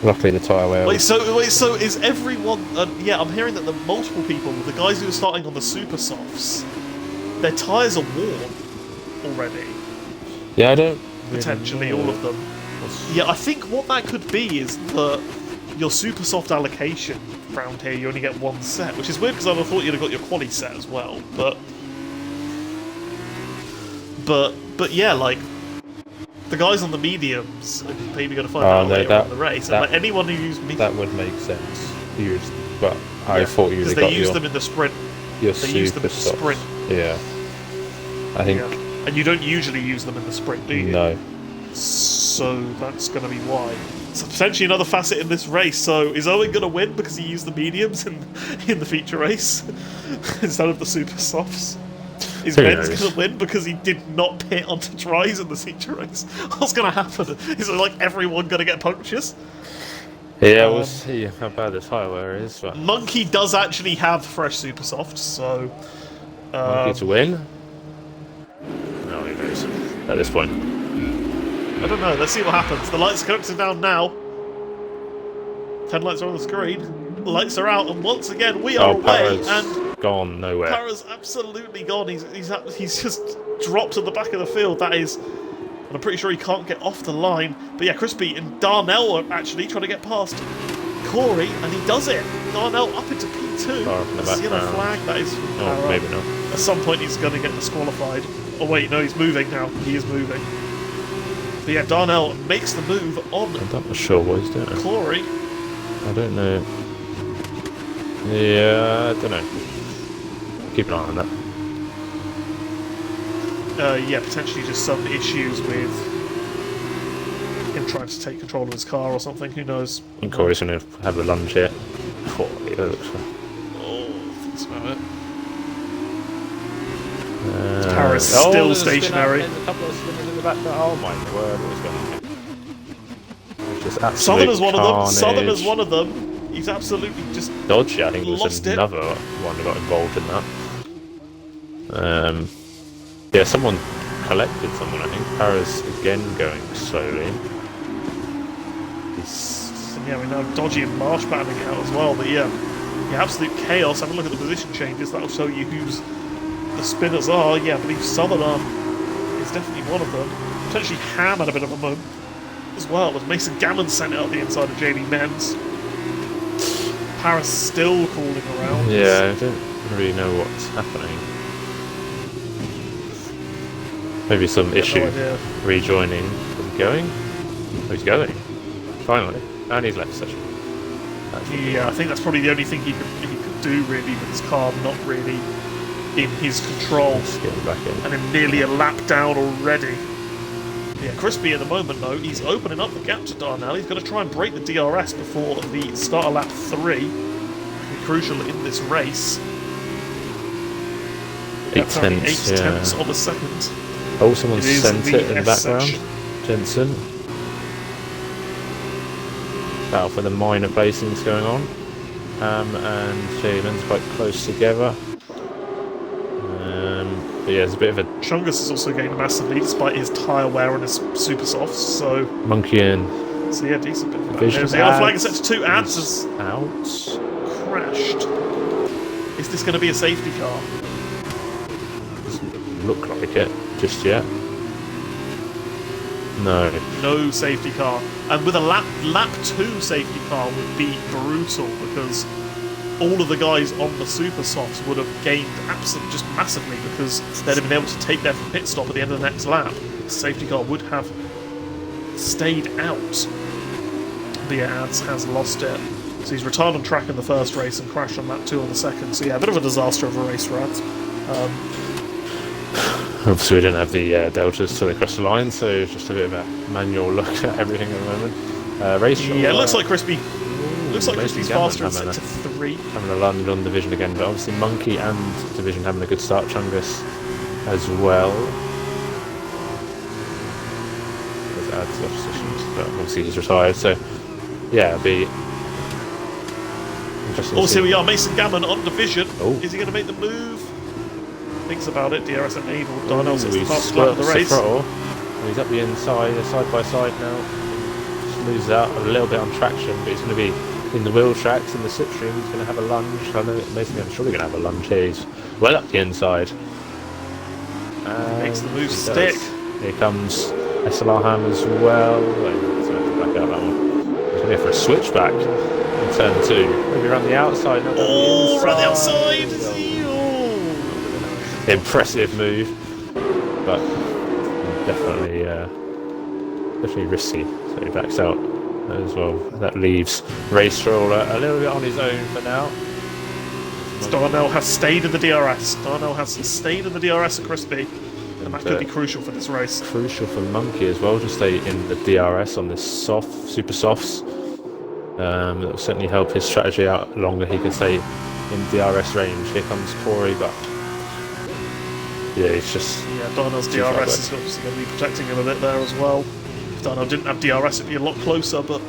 Luckily, the tyre wear. So is everyone? Yeah, I'm hearing that the multiple people, the guys who are starting on the super softs, their tyres are worn already. Yeah, I don't. Potentially all of them. Yeah, I think what that could be is that your super soft allocation around here, you only get 1 set, which is weird because I thought you'd have got your quali set as well. But yeah, like the guys on the mediums are maybe going to find out later on in the race. And like anyone who used that would make sense. But I thought you because they use them in the sprint. They use them in the sprint. Yeah, I think. Yeah. And you don't usually use them in the sprint, do you? No. So that's going to be why. So potentially another facet in this race. So is Owen going to win because he used the mediums in the feature race instead of the super softs? Is Ben's going to win because he did not pit onto dries in the feature race? What's going to happen? Is it like everyone going to get punctures? Yeah, we'll see how bad the tyre wear is. But Monkey does actually have fresh super softs, so Monkey to win. No, he knows at this point. I don't know. Let's see what happens. The lights are connecting down now. 10 lights are on the screen. Lights are out, and once again we are away. And gone nowhere. Para's absolutely gone. He's just dropped at the back of the field. That is, and I'm pretty sure he can't get off the line. But yeah, Crispy and Darnell are actually trying to get past Corey, and he does it. Darnell up into P2. That's yellow flag. That is. Oh, maybe not. At some point he's going to get disqualified. Oh wait, no, he's moving now. He is moving. But yeah, Darnell makes the move on. I'm not sure what he's doing. Corey. I don't know. Yeah, I don't know. Keep an eye on that. Yeah, potentially just some issues with him trying to take control of his car or something. Who knows? I think Corey's going to have a lunge here. Thinks about it. Paris still stationary. There's a couple of spinners in the back. Oh my word, what's going on here? Just absolute Southerner's one of them. carnage. Southerner's one of them. He's absolutely just Dodgy, I think, was lost another one that got involved in that. Yeah, someone collected someone, I think. Paris again going slowly. Yeah, we know Dodgy and Marsh battling out as well, but yeah, absolute chaos. Have a look at the position changes. That'll show you who's the spinners are. Yeah, I believe Southerner is definitely one of them. Potentially Ham had a bit of a moment as well, as Mason Gammon sent out the inside of JB Menz. Paris still crawling around. Yeah, I don't really know what's happening. Maybe some issue rejoining. Is he going? Oh, he's going. Finally. And he's left session. Yeah, I think that's probably the only thing he could do really with his car not really in his control. Let's get him back in. And him nearly a lap down already. Yeah, Crispy at the moment though, he's opening up the gap to Darnell. He's going to try and break the DRS before the start of lap 3. It'll be crucial in this race. 8 tenths, 8 tenths on the second. Oh, someone sent it in the background. Section. Jensen. Battle for the minor placings going on. And Shaman's quite close together. But yeah, there's a bit of a... Chungus is also gained massively despite his tyre wear on his super softs, so... Monkey in. So yeah, decent bit of that. There's the yellow flag is set to 2. Ads has out. Crashed. Is this going to be a safety car? Doesn't look like it just yet. No. No safety car. And with a lap 2 safety car would be brutal because all of the guys on the super softs would have gained absolutely just massively because they'd have been able to take their pit stop at the end of the next lap. The safety car would have stayed out. But yeah, Ads has lost it. So he's retired on track in the first race and crashed on lap 2 on the second. So yeah, a bit of a disaster of a race for Ads. Obviously we didn't have the deltas till they crossed the line, so just a bit of a manual look at everything at the moment. Race. Yeah, it looks like Crispy. Looks like Crispy's faster in sector 3. Having a lunge on Division again, but obviously Monkey and Division having a good start. Chungus as well. There's Ads off positions, but obviously he's retired, so yeah, it'll be interesting. Also, we are Mason Gammon on Division. Oh. Is he going to make the move? Thinks about it. DRS enabled. Darnell sits the He's fastest lap of the race. He's up the inside, side by side now. Just loses out a little bit on traction, but he's going to be in the wheel tracks in the slipstream. He's going to have a lunge. I know Mason Gammon's surely going to have a lunge here. He's well up the inside. Makes the move stick. Here comes SLR Ham as well. Let's back out that one. He's going for a switchback in turn 2. Maybe around the outside. Oh, around the outside! Impressive move, but definitely risky. So he backs out as well. That leaves Ray Stroller a little bit on his own for now. Darnell has stayed in the DRS. Darnell has stayed in the DRS at Crispy, and that could be crucial for this race. Crucial for Monkey as well to stay in the DRS on this super softs. That will certainly help his strategy out longer. He can stay in DRS range. Here comes Corey, but yeah, it's just... Yeah, Darnell's DRS is obviously going to be protecting him a bit there as well. If Darnell didn't have DRS, it'd be a lot closer, but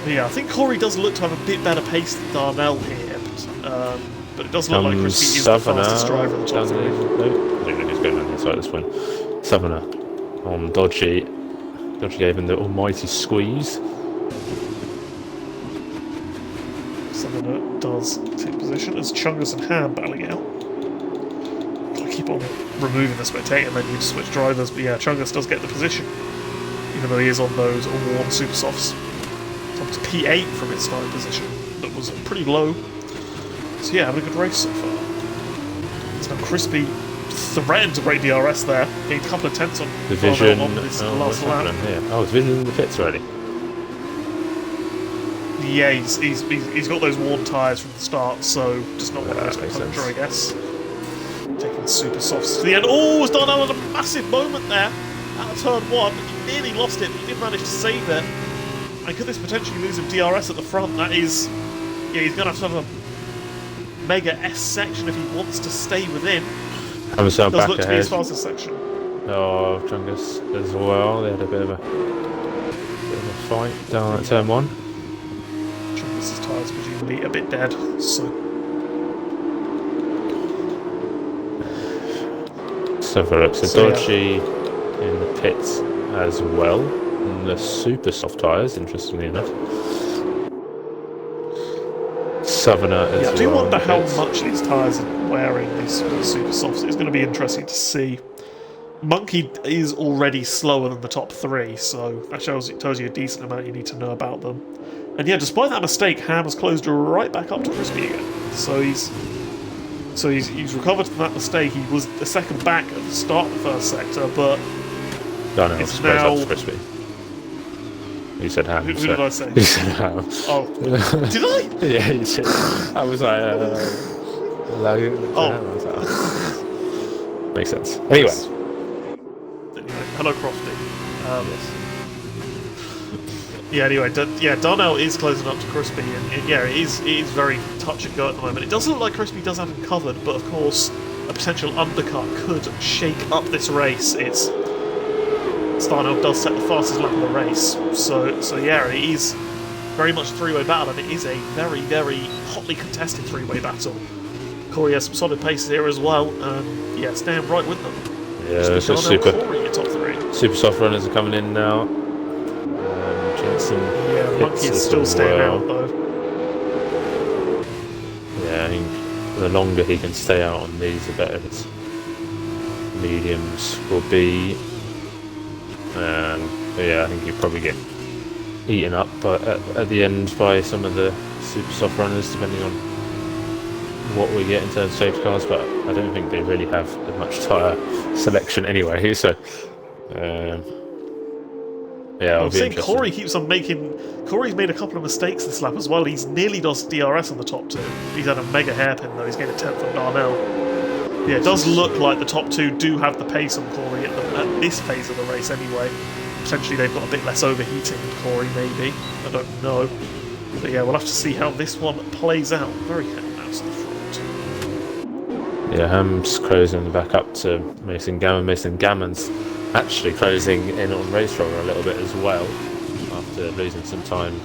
yeah, I think Corey does look to have a bit better pace than Darnell here, but but it does look like Crispy is the fastest driver in the top 3. I don't know who's going on the inside of this one. Southerner on Dodgy. Dodgy gave him the almighty squeeze. Southerner does take position as Chungus and Ham battling out. Gotta keep on removing the spectator menu to switch drivers, but yeah, Chungus does get the position, even though he is on those worn super softs. It's up to P8 from its starting position. That was pretty low. So yeah, having a good race so far. It's now Crispy threatened to break DRS there. Gained a couple of tenths on Division on this last lap. Oh, it's Division in the pits already. Yeah, he's got those worn tyres from the start, so just not want to risk a puncture, I guess. Taking super softs to the end. Oh, Darnell had a massive moment there out of turn 1. He nearly lost it, but he did manage to save it. And could this potentially lose him DRS at the front? That is... Yeah, he's going to have a mega S section if he wants to stay within. Does look to be his fastest section. Oh, Chungus as well. They had a bit of a fight down at turn 1. Chungus's tyres presumably a bit dead, so... So Dodgy in the pits as well. And the super soft tyres, interestingly enough. Southerner as well. I do wonder how much these tyres are wearing, these super softs. It's going to be interesting to see. Monkey is already slower than the top 3, so that tells you a decent amount you need to know about them. And yeah, despite that mistake, Ham has closed right back up to Crispy again. So he's recovered from that mistake. He was a second back at the start of the first sector, but it's now... up to Crispy. You said Ham. Who did I say? You said Ham. Oh, did I? Yeah, you said. I was like, makes sense. Anyway. Hello, Crofty. Yeah. Anyway, Darnell is closing up to Crispy, and yeah, it is very touch and go at the moment. It does look like Crispy does have him covered, but of course, a potential undercut could shake up this race. Darnell does set the fastest lap of the race, so yeah, it is very much a three-way battle, and it is a very, very hotly contested three-way battle. Corey has some solid paces here as well, and yeah, staying right with them. Yeah, so super. Corey in top 3. Super soft runners are coming in now. Jensen. Yeah, Monkey is still staying out though. Yeah, I think the longer he can stay out on these, the better his mediums will be. But yeah, I think he'll probably get eaten up at the end by some of the super soft runners, depending on what we get in terms of safety cars. But I don't think they really have much tyre selection anyway. So yeah, I'm saying Corey keeps on making. Corey's made a couple of mistakes this lap as well. He's nearly lost DRS on the top 2. He's had a mega hairpin though. He's getting a 10th from Darnell. Yeah, it does look like the top 2 do have the pace on Corey at this phase of the race anyway. Potentially they've got a bit less overheating than Corey, maybe. I don't know. But yeah, we'll have to see how this one plays out. Very heavy mouse in the front. Yeah, Ham's closing the back up to Mason Gammon. Mason Gammon's actually closing in on Race Roller a little bit as well, after losing some time.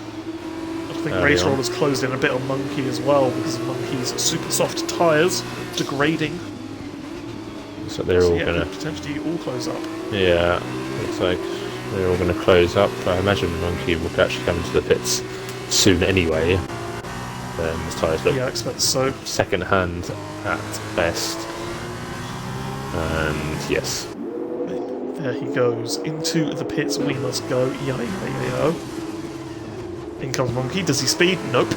I think Race Roller's closed in a bit on Monkey as well, because of Monkey's super soft tyres degrading. So they're all going to potentially all close up. Yeah, looks like they're all going to close up. I imagine Monkey will actually come into the pits soon anyway. His tyres look I expect so. Second hand at best. And yes. There he goes. Into the pits we must go. Yo. In comes Monkey. Does he speed? Nope.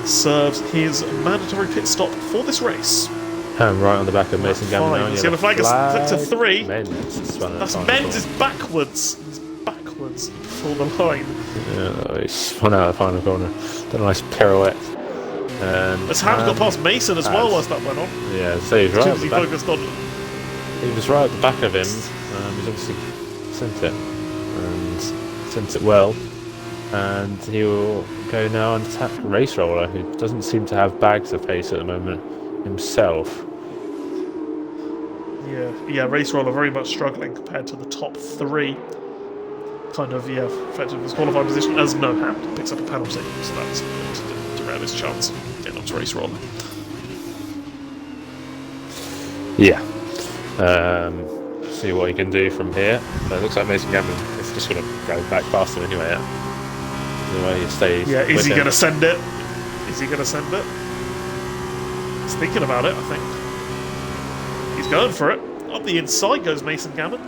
Serves his mandatory pit stop for this race. Ham right on the back of Mason Gammon now. He's going to flag us to 3. That's Menz is backwards. He's backwards before the line. Yeah, he spun out of the final corner. Done a nice pirouette. As Ham got past Mason as well whilst that went on. Yeah, so he's right at the back. Focused on... He was right at the back of him. He's obviously sent it. And sent it well. And he will go now and attack Race Roller, who doesn't seem to have bags of pace at the moment himself. Yeah, Race Roller very much struggling compared to the top 3. Kind of, effective his qualifying position as no Ham picks up a penalty, so that's going to derail his chance of getting onto race roller. Yeah. See what he can do from here. It looks like Mason Gammon is just going to go back past him anyway. The way he stays. Yeah, is he going to send it? Is he going to send it? He's thinking about it, I think. He's going for it. Up the inside goes Mason Gammon.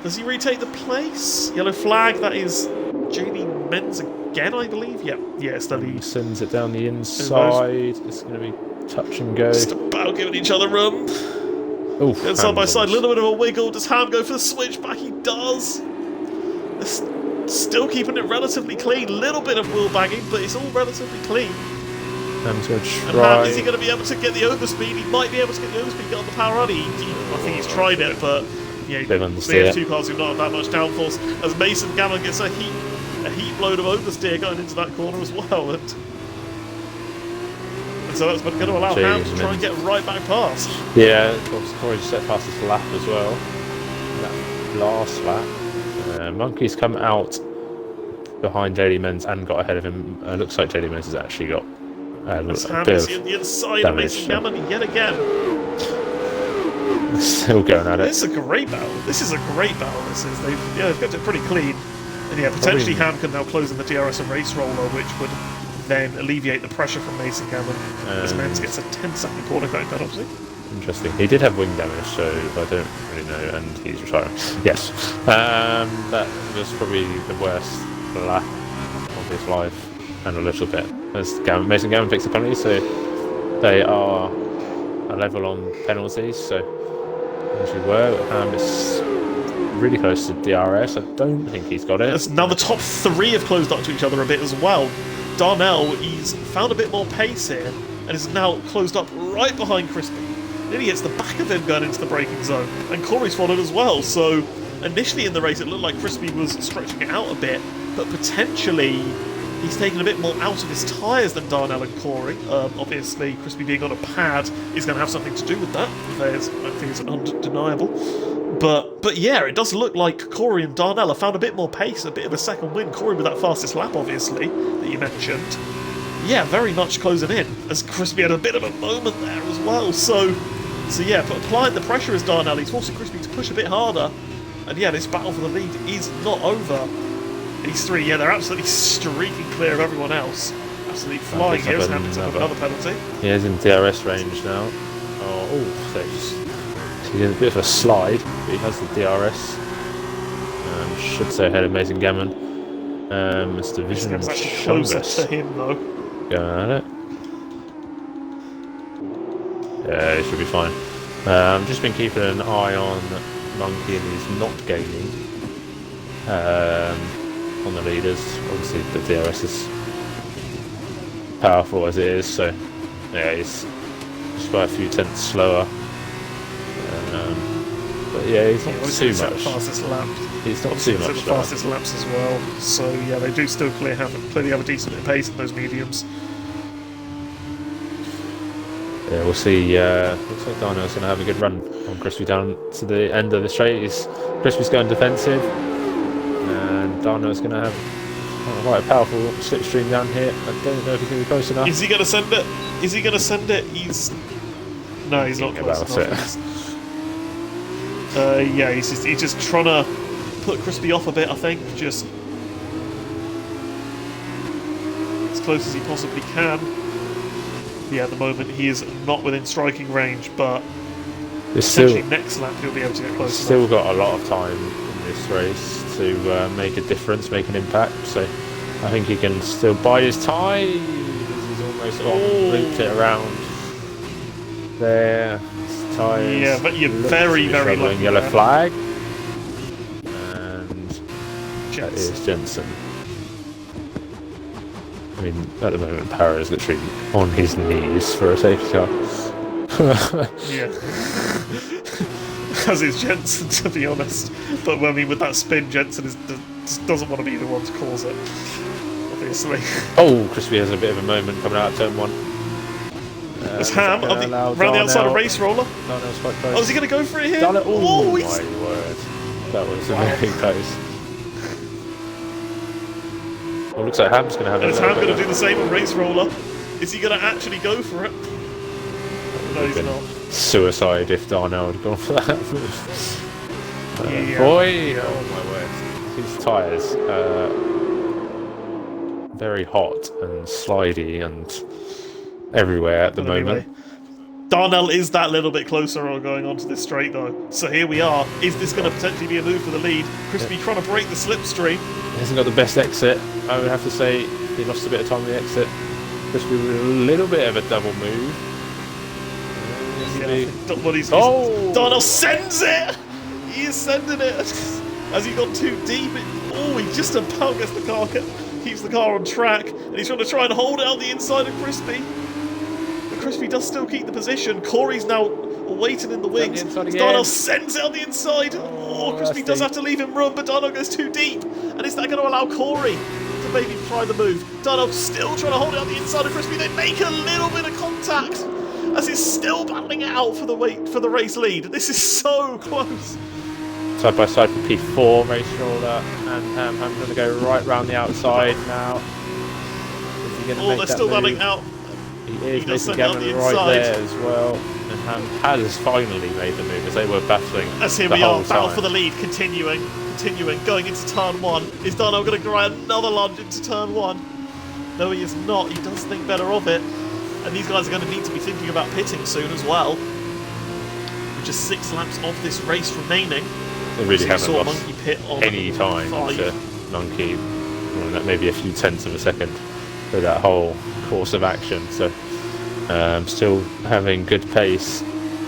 Does he retake the place? Yellow flag, that is JD Menz again, I believe. Yeah, it's the lead. Sends it down the inside. It's going to be touch and go. Just about giving each other room. Oh, side by side, a little bit of a wiggle. Does Ham go for the switchback? He does. They're still keeping it relatively clean. Little bit of wheel bagging, but it's all relatively clean. Ham's going to try. And Ham, is he going to be able to get the overspeed? He might be able to get the overspeed, get on the power ruddy. I think he's tried it, but yeah, they have two cars who've not had that much downforce. As Mason Gammon gets a heat load of oversteer going into that corner as well. And so that's going to allow Ham to try and get right back past. Yeah, of course, Corey set past his lap as well. That last lap. Monkey's come out behind JD Menz and got ahead of him. Looks like JD Menz has actually got a bit of the inside of Mason Gammon yet again. Still going at it. This is a great battle. They've kept it pretty clean. And yeah, potentially Ham can now close in the DRS and race roller, which would then alleviate the pressure from Mason Gammon. As Menz gets a 10-second corner code penalty. Interesting. He did have wing damage, so I don't really know, and he's retiring. Yes. That was probably the worst lap of his life, and a little bit. As Mason Gammon picks the penalty, so they are a level on penalties, so as we were, it's really close to DRS. I don't think he's got it. Now the top three have closed up to each other a bit as well. Darnell, he's found a bit more pace here, and is now closed up right behind Crispy. Nearly gets the back of him going into the braking zone, and Corey's followed as well. So initially in the race it looked like Crispy was stretching it out a bit, but potentially he's taken a bit more out of his tyres than Darnell and Corey. Obviously, Crispy being on a pad is going to have something to do with that. I think it's undeniable. But yeah, it does look like Corey and Darnell have found a bit more pace, a bit of a second win. Corey with that fastest lap, obviously, that you mentioned. Yeah, very much closing in, as Crispy had a bit of a moment there as well. So yeah, but applying the pressure as Darnell, he's forcing Crispy to push a bit harder. And yeah, this battle for the lead is not over. These three, yeah, they're absolutely streaking clear of everyone else. Absolutely flying here as Hamilton have another penalty. He is in DRS range now. So he's in a bit of a slide, but he has the DRS. Should stay ahead of Mason Gammon. It's division actually closer to him though. Going at it. Yeah, he should be fine. I've just been keeping an eye on Monkey, and he's not gaining on the leaders. Obviously the DRS is powerful as it is, so yeah, he's just by a few tenths slower. But yeah, he's not too much. The fastest lap. He's not too much. The fastest laps as well. So yeah, they do still clearly have a decent bit of pace in those mediums. Yeah, we'll see. Looks like Darnell's going to have a good run on Crispy down to the end of the straight. Crispy's going defensive, and Darnell's going to have quite a powerful slipstream down here. I don't know if he's going to be close enough. Is he going to send it? No, he's not close enough. Yeah, he's just trying to put Crispy off a bit, I think. Just as close as he possibly can. Yeah, at the moment he is not within striking range, but potentially next lap he'll be able to get close. Still got a lot of time in this race to make a difference, make an impact. So I think he can still bide his time. He's almost looped it around there. Tires, yeah, but you're very lucky. Yellow flag, and that is Jensen. I mean, at the moment, Parra is literally on his knees for a safety car. Yeah. As is Jensen, to be honest. But I mean, with that spin, Jensen just doesn't want to be the one to cause it, obviously. Oh, Crispy has a bit of a moment coming out of turn one. There's Ham around the outside of race roller. Darnell's quite close. Oh, is he going to go for it here? Oh my word. That was very close. Well, looks like Ham's going to have Is Ham going to do the same on race roller? Is he going to actually go for it? No, he's not. Suicide if Darnell had gone for that move. Boy, oh my word. His tyres very hot and slidey and everywhere at the moment. Anyway, Darnell is that little bit closer on going onto this straight though. So here we are. Is this going to potentially be a move for the lead? Crispy trying to break the slipstream. He hasn't got the best exit. I would have to say he lost a bit of time on the exit. Crispy with a little bit of a double move. Darnell sends it! He is sending it! As he got too deep, he just about gets the car, keeps the car on track, and he's trying to hold it out the inside of Crispy. But Crispy does still keep the position. Corey's now waiting in the wings. Darnell sends it on the inside. Crispy does have to leave him room, but Darnell goes too deep. And is that going to allow Corey to maybe try the move? Darnell still trying to hold it on the inside of Crispy. They make a little bit of contact as he's still battling it out for the race lead. This is so close. Side by side for P4, race roller, and Ham going to go right round the outside now. Is he going to make they're that still move? battling out. He is making Gavin right there as well. And Ham has finally made the move as they were battling. As here we are, battle for the lead, continuing, going into turn 1. Is Darnell going to try another lunge into turn 1? No, he is not. He does think better of it. And these guys are going to need to be thinking about pitting soon as well. With just 6 laps of this race remaining. They really haven't lost Monkey pit on any time to Monkey. Well, maybe a few tenths of a second for that whole course of action. So still having good pace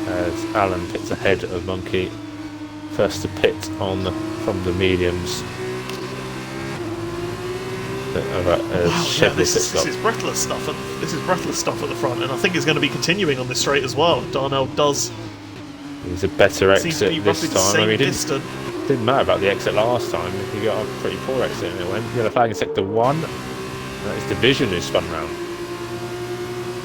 as Alan pits ahead of Monkey. First to pit from the mediums. This is breathless stuff. This is breathless stuff at the front, and I think it's going to be continuing on this straight as well. Darnell does. It's a better exit this time. I mean, it didn't matter about the exit last time. He got a pretty poor exit and it went. Yellow flag in sector 1. That is Division who spun round.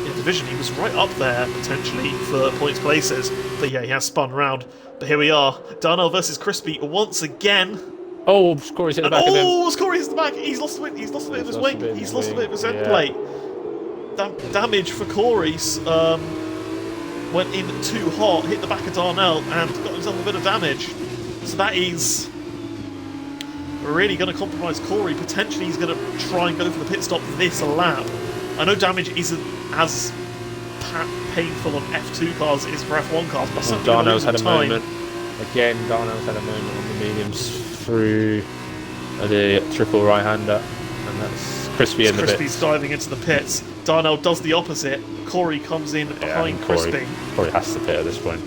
Yeah, Division. He was right up there potentially for points places, but yeah, he has spun round. But here we are, Darnell versus Crispy once again. Oh, Corey's hit the back of him. Oh, Corey hit the back. He's lost a bit of his wing. He's lost a bit of his end plate. Damage for Corey's. Went in too hot, hit the back of Darnell, and got himself a bit of damage. So that is really going to compromise Corey. Potentially he's going to try and go for the pit stop this lap. I know damage isn't as painful on F2 cars as it is for F1 cars, but Darnell's had a moment. Again, Darnell's had a moment on the mediums through the triple right-hander, and that's Crispy in the pits. Crispy's diving into the pits. Darnell does the opposite. Corey comes in behind Crispy. Corey has to pit at this point.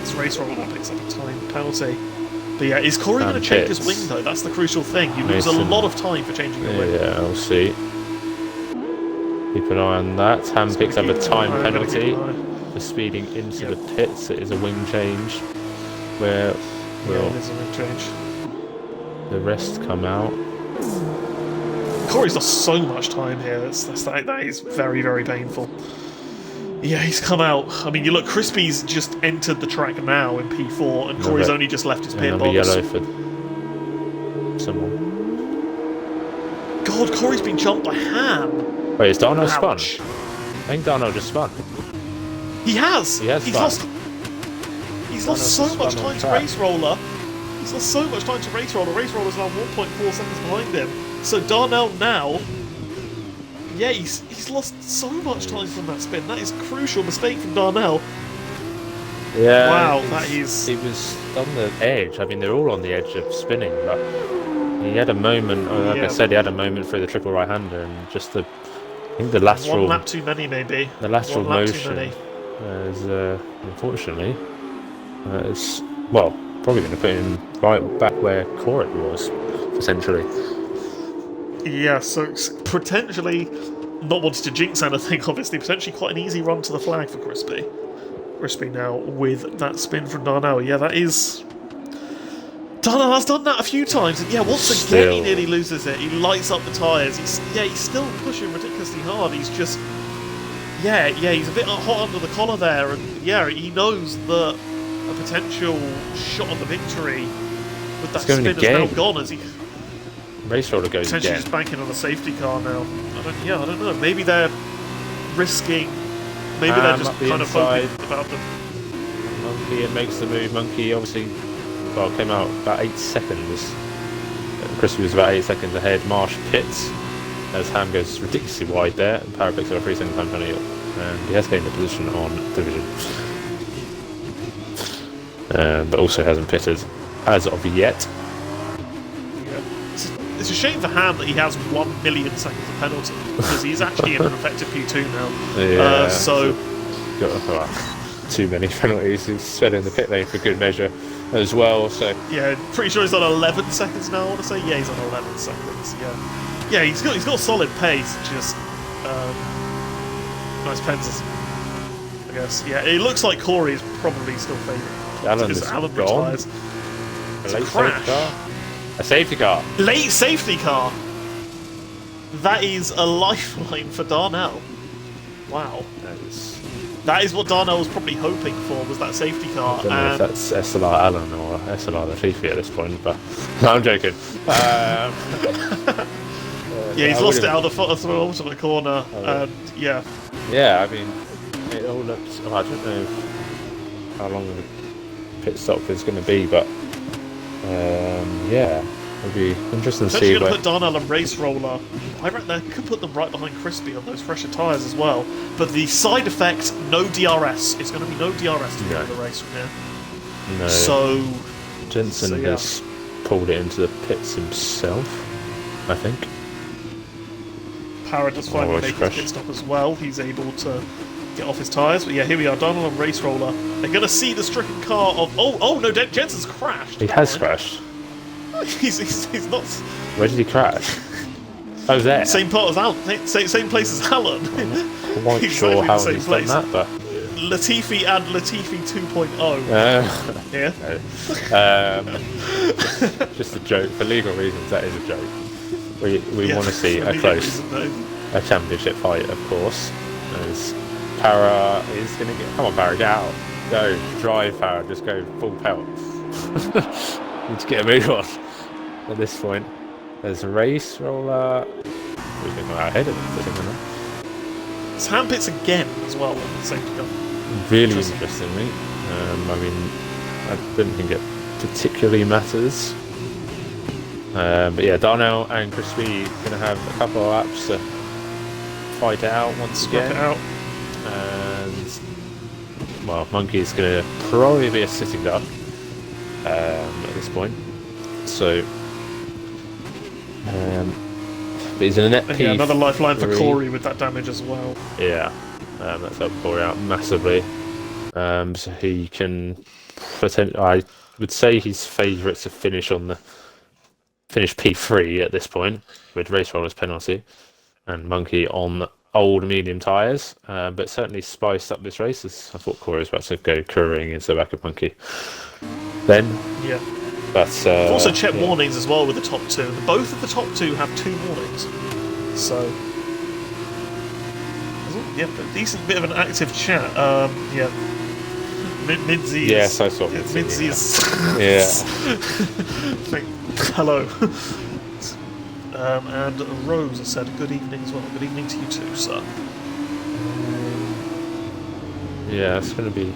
This race roller picks up a time penalty. But yeah, is Corey going to change his wing though? That's the crucial thing. You lose a lot of time for changing your wing. Yeah, we'll see. Keep an eye on that. Ham picks up a time penalty for speeding into the pits. It is a wing change where it is a wing change. The rest come out. Corey's lost so much time here. That is very, very painful. Yeah, he's come out. I mean, you look, Crispy's just entered the track now in P4, and Corey's only just left his pit box. Yellow for someone. God, Corey's been jumped by Ham. Wait, is Darnell spun? I think Darnell just spun. He has. He's lost so much time to race roller. He's lost so much time to race roller. Race roller's now 1.4 seconds behind him. So Darnell now, yeah, he's lost so much time from that spin. That is a crucial mistake from Darnell. Yeah. Wow, he was on the edge. I mean, they're all on the edge of spinning, but he had a moment. I said, he had a moment through the triple right-hander, and just I think the lateral. 1 lap too many, maybe. The lateral motion is, unfortunately, it's probably going to put him right back where Corey was, essentially. Yeah, so potentially, not wanting to jinx anything, obviously, potentially quite an easy run to the flag for Crispy. Crispy now with that spin from Darnell. Yeah, that is. Darnell has done that a few times, and yeah, once again he nearly loses it. He lights up the tyres. He's still pushing ridiculously hard. He's just. He's a bit hot under the collar there, and yeah, he knows that a potential shot on the victory with that spin is now gone as he. Race roller goes Potentially again. just banking on a safety car now. I don't know. Maybe they're risking. Maybe they're just kind of hoping about the. Monkey, it makes the move. Monkey obviously, well, came out about 8 seconds. Crispy was about 8 seconds ahead. Marsh pits as Ham goes ridiculously wide there. And Power picks up a 3-second time penalty, and he has gained a position on division, but also hasn't pitted as of yet. It's a shame for Ham that he has 1 million seconds of penalty because he's actually in an effective P2 now. Yeah, so got too many penalties. He's fed in the pit lane for good measure as well. So yeah, pretty sure he's on 11 seconds now. I want to say yeah, he's on 11 seconds. Yeah, he's got solid pace. Just nice pens, I guess. Yeah, it looks like Corey is probably still fading because Alan retires. A late safety car. A safety car. Late safety car. That is a lifeline for Darnell. Wow. That is what Darnell was probably hoping for, was that safety car. I don't know if that's SLR Allen or SLR Latifi at this point, but no, I'm joking. Yeah, he's lost it out of the ultimate corner, and yeah. Yeah, I mean, it all looks. Oh, I don't know how long the pit stop is going to be, but yeah, it'll be interesting to see. Going to put Darnell and Race Roller. I reckon they could put them right behind Crispy on those fresher tyres as well. But the side effect, no DRS. It's going to be no DRS to go the race from here. No. So Jensen has pulled it into the pits himself, I think. Parra does finally make his pit stop as well. He's able to get off his tyres. But yeah, here we are, Darnell and Race Roller. They're going to see the stricken car of... Oh no, Jensen's crashed. He has crashed. He's not... Where did he crash? Oh, there. Same part as Alan. Same place as Alan. I'm not sure how he's done that, but... Latifi and Latifi 2.0. Yeah. Just a joke. For legal reasons, that is a joke. We want to see a championship fight, of course. As Parra is going to get... Come on, Parra, get out. Go. Drive, Parra. Just go full pelt. Need to get a move on at this point. There's a Race Roller. We've been out ahead of him. It's hand pits again as well. Safety car. Really interestingly. I mean, I don't think it particularly matters. But yeah, Darnell and Crispy going to have a couple of laps to fight it out once again. And well, Monkey is going to probably be a sitting duck at this point. So, but he's in a net P3. Yeah, another lifeline for Corey with that damage as well. Yeah, that's helped Corey out massively. So he can potentially, I would say his favourite to finish P3 at this point with Race Roller's penalty and Monkey on old medium tyres, but certainly spiced up this race as I thought Corey was about to go currying into the back of Monkey. Then, yeah. But I've also checked warnings as well with the top two. Both of the top two have 2 warnings. So, yeah, a decent bit of an active chat. Yeah. Midzi. Yes, I saw Midzi. Midzi is. Yeah. Hello. And Rose has said good evening as well. Good evening to you too, sir. Yeah, it's going to be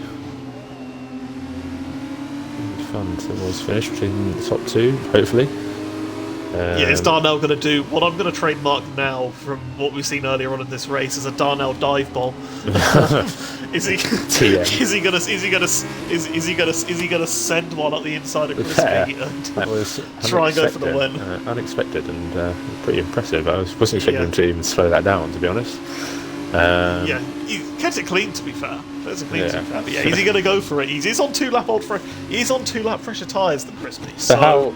fun to finish between the top 2, hopefully. Yeah, is Darnell going to do what I'm going to trademark now from what we've seen earlier on in this race as a Darnell dive bomb? Is he going to send one at the inside of Crispy and that was try and go for the win? Unexpected and pretty impressive. I wasn't expecting him to even slow that down, to be honest. Yeah, he kept it clean, to be fair. But yeah, is he going to go for it? He's on 2-lap fresher tyres than Crispy. So how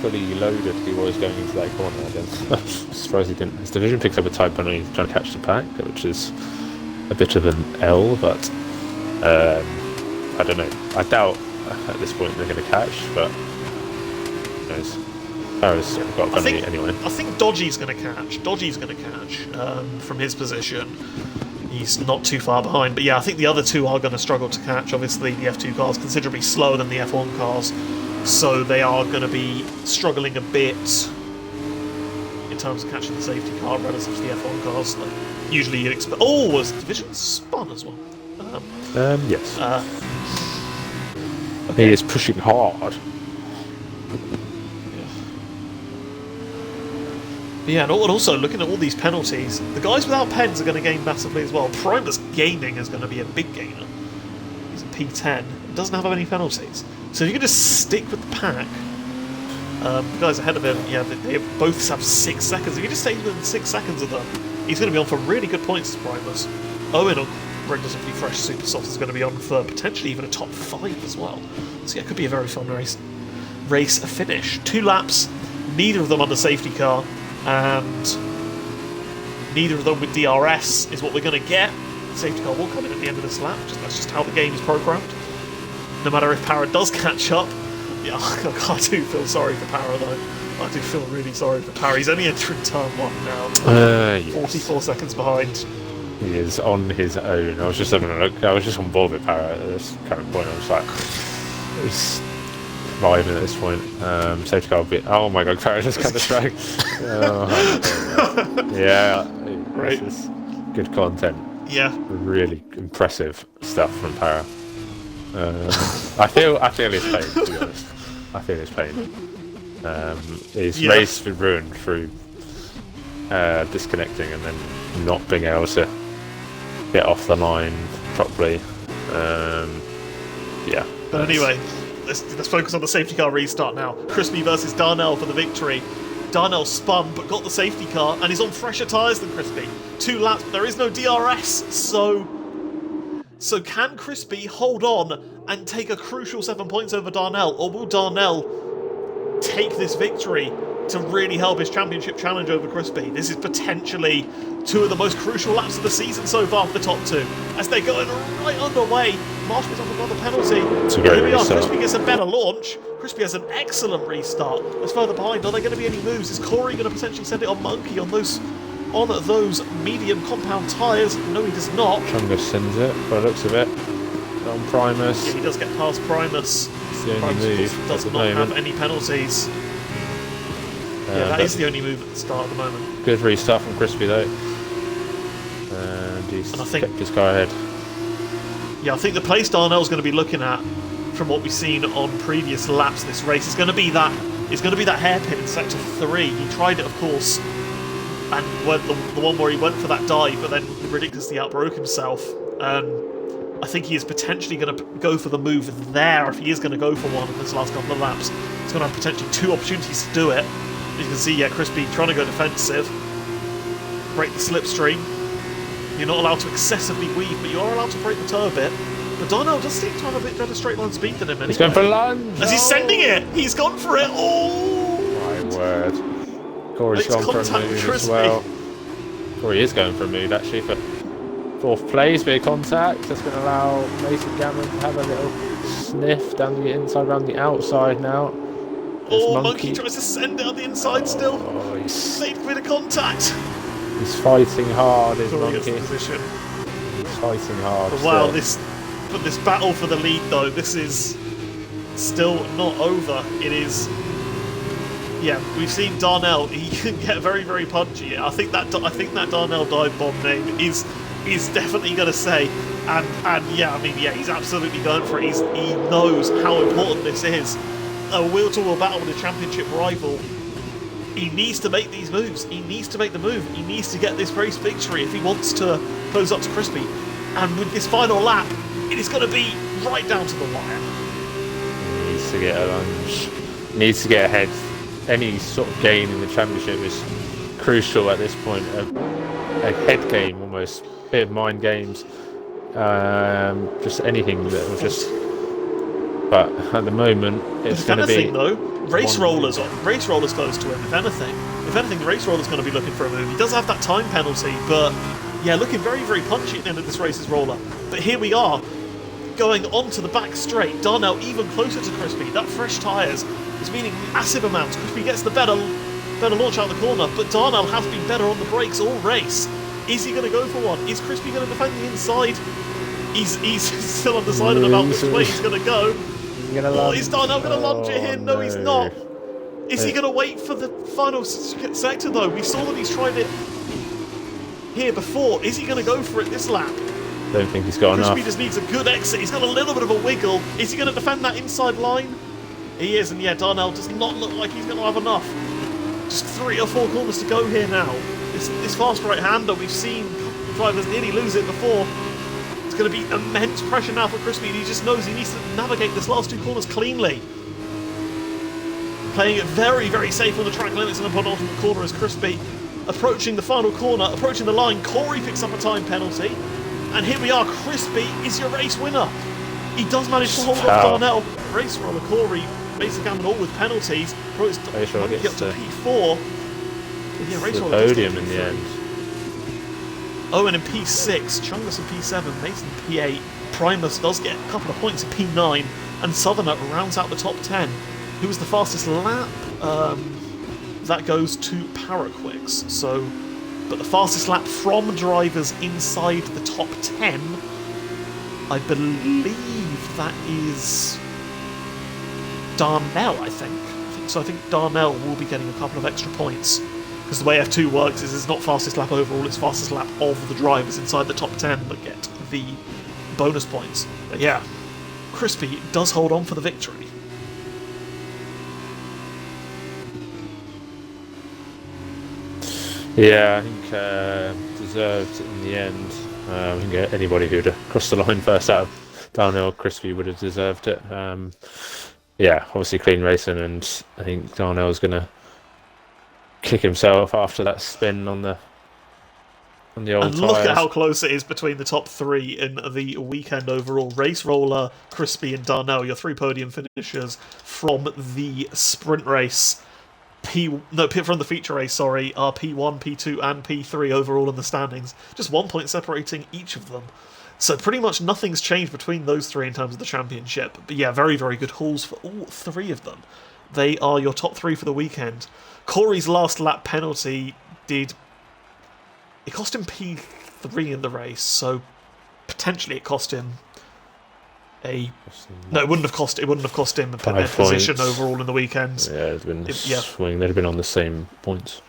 fully loaded he was going into that corner again. I'm surprised he didn't. His division picks up a type penalty trying to catch the pack, which is a bit of an L, but I don't know. I doubt at this point they're going to catch, but who knows. Parra's got a penalty anyway. I think Dodgy's going to catch. From his position. He's not too far behind, but yeah, I think the other two are going to struggle to catch. Obviously, the F2 cars considerably slower than the F1 cars. So they are going to be struggling a bit in terms of catching the safety car relative to the F1 cars. Like, usually you'd expect... Oh, was Division spun as well? Yes. Okay. He is pushing hard. Yeah, and also looking at all these penalties, the guys without pens are going to gain massively as well. Primus gaining is going to be a big gainer. He's a P10. Doesn't have any penalties. So if you can just stick with the pack, the guys ahead of him, yeah, they both have 6 seconds. If you just stay within 6 seconds of them, he's going to be on for really good points as Primus. Owen on relatively fresh Super Soft is going to be on for potentially even a top 5 as well. So yeah, it could be a very fun race finish. 2 laps, neither of them on the safety car, and neither of them with DRS is what we're going to get. The safety car will come in at the end of this lap. That's just how the game is programmed. No matter if Para does catch up. Yeah, I do feel sorry for Para though. I do feel really sorry for Para. He's only entering turn 1 now. Yes. 44 seconds behind. He is on his own. I was just having a look. I was just on board with Para at this current point. I was like, he's surviving at this point. Safety car will be. Oh my god, Para just cut the track. Yeah, Right. This is good content. Yeah. Really impressive stuff from Para. I feel his pain, to be honest. I feel his pain. His race been ruined through disconnecting and then not being able to get off the line properly. Yeah. But anyway, let's focus on the safety car restart now. Crispy versus Darnell for the victory. Darnell spun but got the safety car and is on fresher tyres than Crispy. 2 laps, but there is no DRS, so can Crispy hold on and take a crucial 7 points over Darnell, or will Darnell take this victory to really help his championship challenge over Crispy? This is potentially 2 of the most crucial laps of the season so far for the top 2. As they're going right underway, Marsh gets off another penalty. Here we are, Crispy gets a better launch. Crispy has an excellent restart. As further behind, are there going to be any moves? Is Corey going to potentially send it on Monkey on those medium compound tyres? No, he does not. Chungus sends it, by the looks of it. On Primus. Yeah, he does get past Primus. It's the only Primus move does at the not moment. have any penalties. Yeah, that is the only move at the start at the moment. Good restart from Crispy though. And he's kept his car ahead. Yeah, I think the place Darnell's going to be looking at, from what we've seen on previous laps this race, is going to be that hairpin in sector 3. He tried it, of course, and went the one where he went for that dive, but then ridiculously outbroke himself. I think he is potentially going to go for the move there if he is going to go for one in this last couple of laps. He's going to have potentially 2 opportunities to do it. As you can see, yeah, Crispy trying to go defensive, break the slipstream. You're not allowed to excessively weave, but you are allowed to break the toe a bit. But Darnell does seem to have a bit better straight line speed than him anyway. He's going for a lunge! As he's sending it! He's gone for it! Oh! My word. Corey's gone for a move as well. Corey is going for a move actually for 4th place, bit of contact. That's going to allow Mason Gammon to have a little sniff down the inside, around the outside now. Oh, Monkey tries to send it on the inside still. Oh, he's made a bit of contact. He's fighting hard, is Monkey. Position. He's fighting hard. But wow, this battle for the lead though, this is still not over. It is. Yeah, we've seen Darnell. He can get very, very punchy. I think that Darnell dive bomb name is definitely going to say, and yeah, I mean, yeah, he's absolutely going for it. He knows how important this is. A wheel-to-wheel battle with a championship rival. He needs to make these moves. He needs to make the move. He needs to get this race victory if he wants to close up to Crispy. And with this final lap, it is going to be right down to the wire. He needs to get a lunge. Needs to get ahead. Any sort of gain in the championship is crucial at this point. A head game almost. A bit of mind games. Just anything that will just... But at the moment, it's going to be... If anything, though, race rollers close to him. If anything, the race roller's going to be looking for a move. He does have that time penalty, but yeah, looking very, very punchy at the end of this race's roller. But here we are, going onto the back straight. Darnell even closer to Crispy. That fresh tyres is meaning massive amounts. Crispy gets the better launch out the corner, but Darnell has been better on the brakes all race. Is he going to go for one? Is Crispy going to defend the inside? He's still undecided about which way he's going to go. gonna lunge? Is Darnell going to lunge it here? No, he's not. Is he Hey. going to wait for the final sector, though? We saw that he's tried it here before. Is he going to go for it this lap? Don't think he's got Crispy enough. just needs a good exit. He's got a little bit of a wiggle. Is he going to defend that inside line? He is, and yeah, Darnell does not look like he's going to have enough. Just 3 or 4 corners to go here now. This fast right-hander, we've seen drivers nearly lose it before. It's going to be immense pressure now for Crispy, and he just knows he needs to navigate this last 2 corners cleanly. Playing it very, very safe on the track limits in the penultimate corner as Crispy approaching the final corner, approaching the line. Corey picks up a time penalty. And here we are, Crispy is your race winner. He does manage to hold off Darnell. Race roller, Corey basically having all with penalties. Probably get up to P4. But yeah, race roller podium in the end. Owen in P6, Chungus in P7, Mason P8. Primus does get a couple of points in P9, and Southerner rounds out the top 10. Who was the fastest lap? That goes to Paraquix. So, but the fastest lap from drivers inside the top 10, I believe that is Darnell, I think. So I think Darnell will be getting a couple of extra points. Because the way F2 works is it's not fastest lap overall, it's fastest lap of the drivers inside the top 10 that get the bonus points. But yeah, Crispy does hold on for the victory. Yeah, I think deserved in the end. I think anybody who'd crossed the line first out of Darnell, Crispy would have deserved it. Yeah, obviously clean racing, and I think Darnell's going to kick himself after that spin on the old and tyres. Look at how close it is between the top 3 in the weekend overall. Race Roller, Crispy and Darnell, your 3 podium finishers from the sprint race. From the feature race, sorry, are P1, P2 and P3 overall in the standings. Just 1 point separating each of them. So pretty much nothing's changed between those 3 in terms of the championship. But yeah, very, very good hauls for all 3 of them. They are your top 3 for the weekend. Corey's last lap penalty it cost him P3 in the race, so potentially it cost him it wouldn't have cost him a position overall in the weekend. Yeah, it'd been swing. They'd have been on the same points.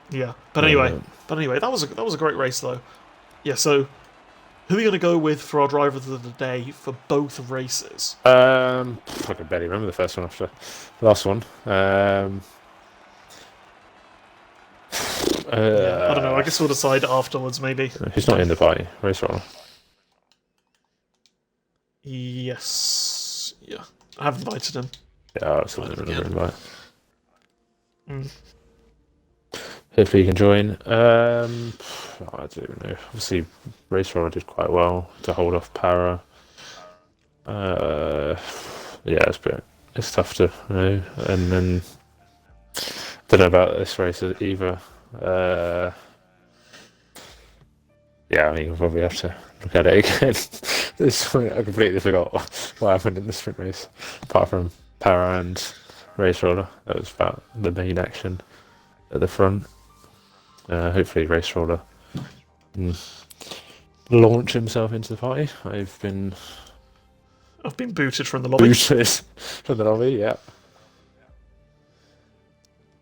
Yeah, but anyway, that was a great race though. Yeah, so who are you going to go with for our drivers of the day for both races? I can barely remember the first one after the last one. I don't know. I guess we'll decide afterwards, maybe. Who's not in the party? Race Roller. Yes. Yeah. I have invited him. Yeah, I'll invite. Hopefully you can join. I don't even know. Obviously, Race Roller did quite well to hold off Para. Yeah, it's tough to know. And then don't know about this race either. Yeah, I mean, we'll probably have to look at it again. I completely forgot what happened in the sprint race, apart from Para and Race Roller. That was about the main action at the front. Hopefully Race Roller can launch himself into the party. I've been booted from the lobby. Booted from the lobby, yeah.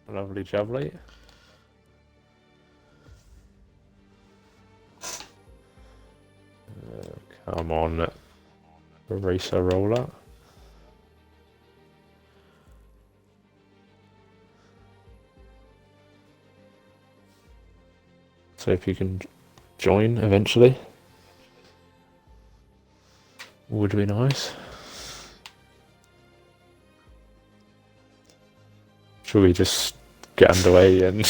Lovely jubbly. Come on, Racer Roller. So if you can join eventually, would be nice. Should we just get underway and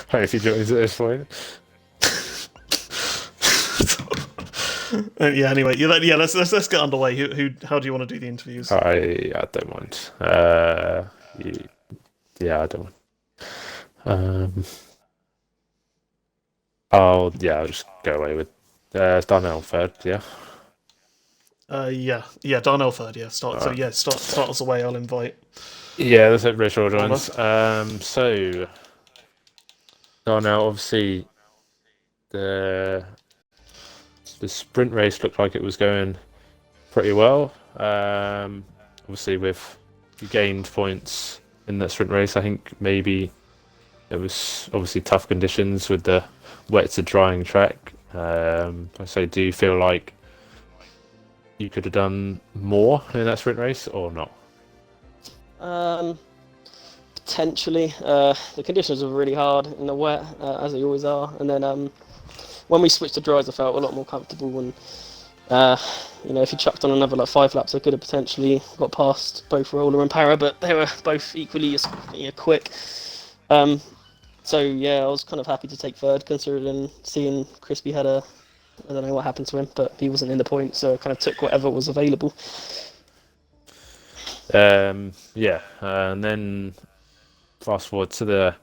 hope he joins at this point? Yeah. Anyway, let's get underway. How do you want to do the interviews? I don't mind. Yeah, I don't mind. I'll just go away with Darnell third. Yeah. Yeah. Darnell third. Yeah. Start us away. I'll invite. Yeah, that's it. Rachel joins. So Darnell, obviously, the sprint race looked like it was going pretty well. Obviously, with you gained points in that sprint race, I think maybe it was obviously tough conditions with the wet to drying track. I say, do you feel like you could have done more in that sprint race or not? Potentially. The conditions were really hard in the wet, as they always are. And then when we switched to dries, I felt a lot more comfortable. And if he chucked on another like 5 laps, I could have potentially got past both Roller and Para, but they were both equally as quick. So yeah, I was kind of happy to take third, considering seeing Crispy had I don't know what happened to him, but he wasn't in the point, so I kind of took whatever was available. And then fast forward to the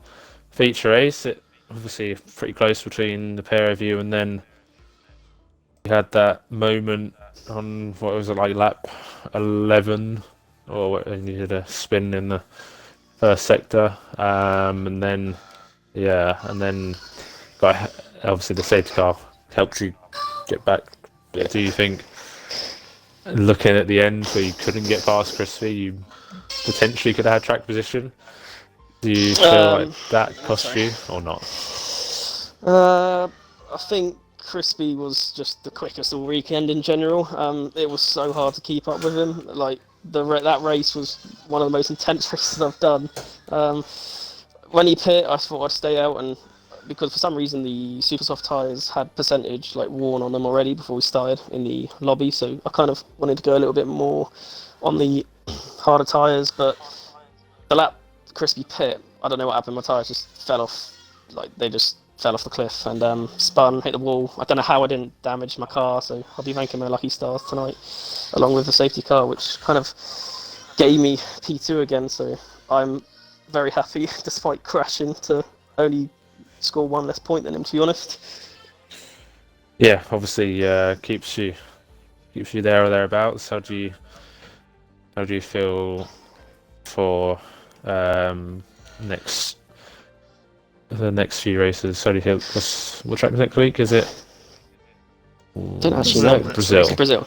feature race, it obviously pretty close between the pair of you, and then you had that moment on what was it, like lap 11, and you did a spin in the first sector, and then got obviously the safety car helped you get back. But do you think, looking at the end where you couldn't get past Crispy, you potentially could have had track position? Do you feel like that cost you or not? I think Crispy was just the quickest all weekend in general. It was so hard to keep up with him. Like that race was one of the most intense races I've done. When he pit, I thought I'd stay out, and because for some reason the super soft tyres had percentage like worn on them already before we started in the lobby, so I kind of wanted to go a little bit more on the harder tyres. But the lap Crispy pit, I don't know what happened. My tyres just fell off, like they just fell off the cliff and spun, hit the wall. I don't know how I didn't damage my car, so I'll be thanking my lucky stars tonight, along with the safety car, which kind of gave me P2 again. So I'm very happy, despite crashing, to only score 1 less point than him, to be honest. Yeah, obviously keeps you there or thereabouts. How do you feel for the next few races? How do you feel? What track next week? Is it? Don't actually know. Brazil.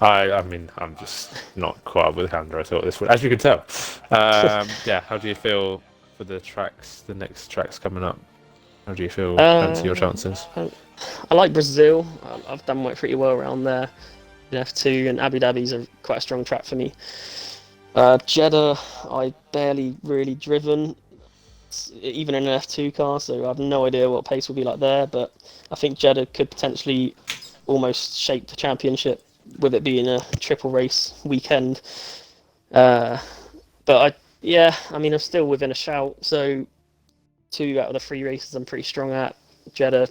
I mean, I'm just not quite up with the calendar. I thought this would, as you can tell. Yeah. How do you feel for the next tracks coming up? How do you feel? Fancy your chances? I like Brazil. I've done pretty well around there. In F2, and Abu Dhabi's quite a strong track for me. Jeddah, I barely really driven, even in an F2 car, so I have no idea what pace will be like there, but I think Jeddah could potentially almost shape the championship with it being a triple race weekend. But I'm still within a shout, so 2 out of the 3 races I'm pretty strong at. Jeddah,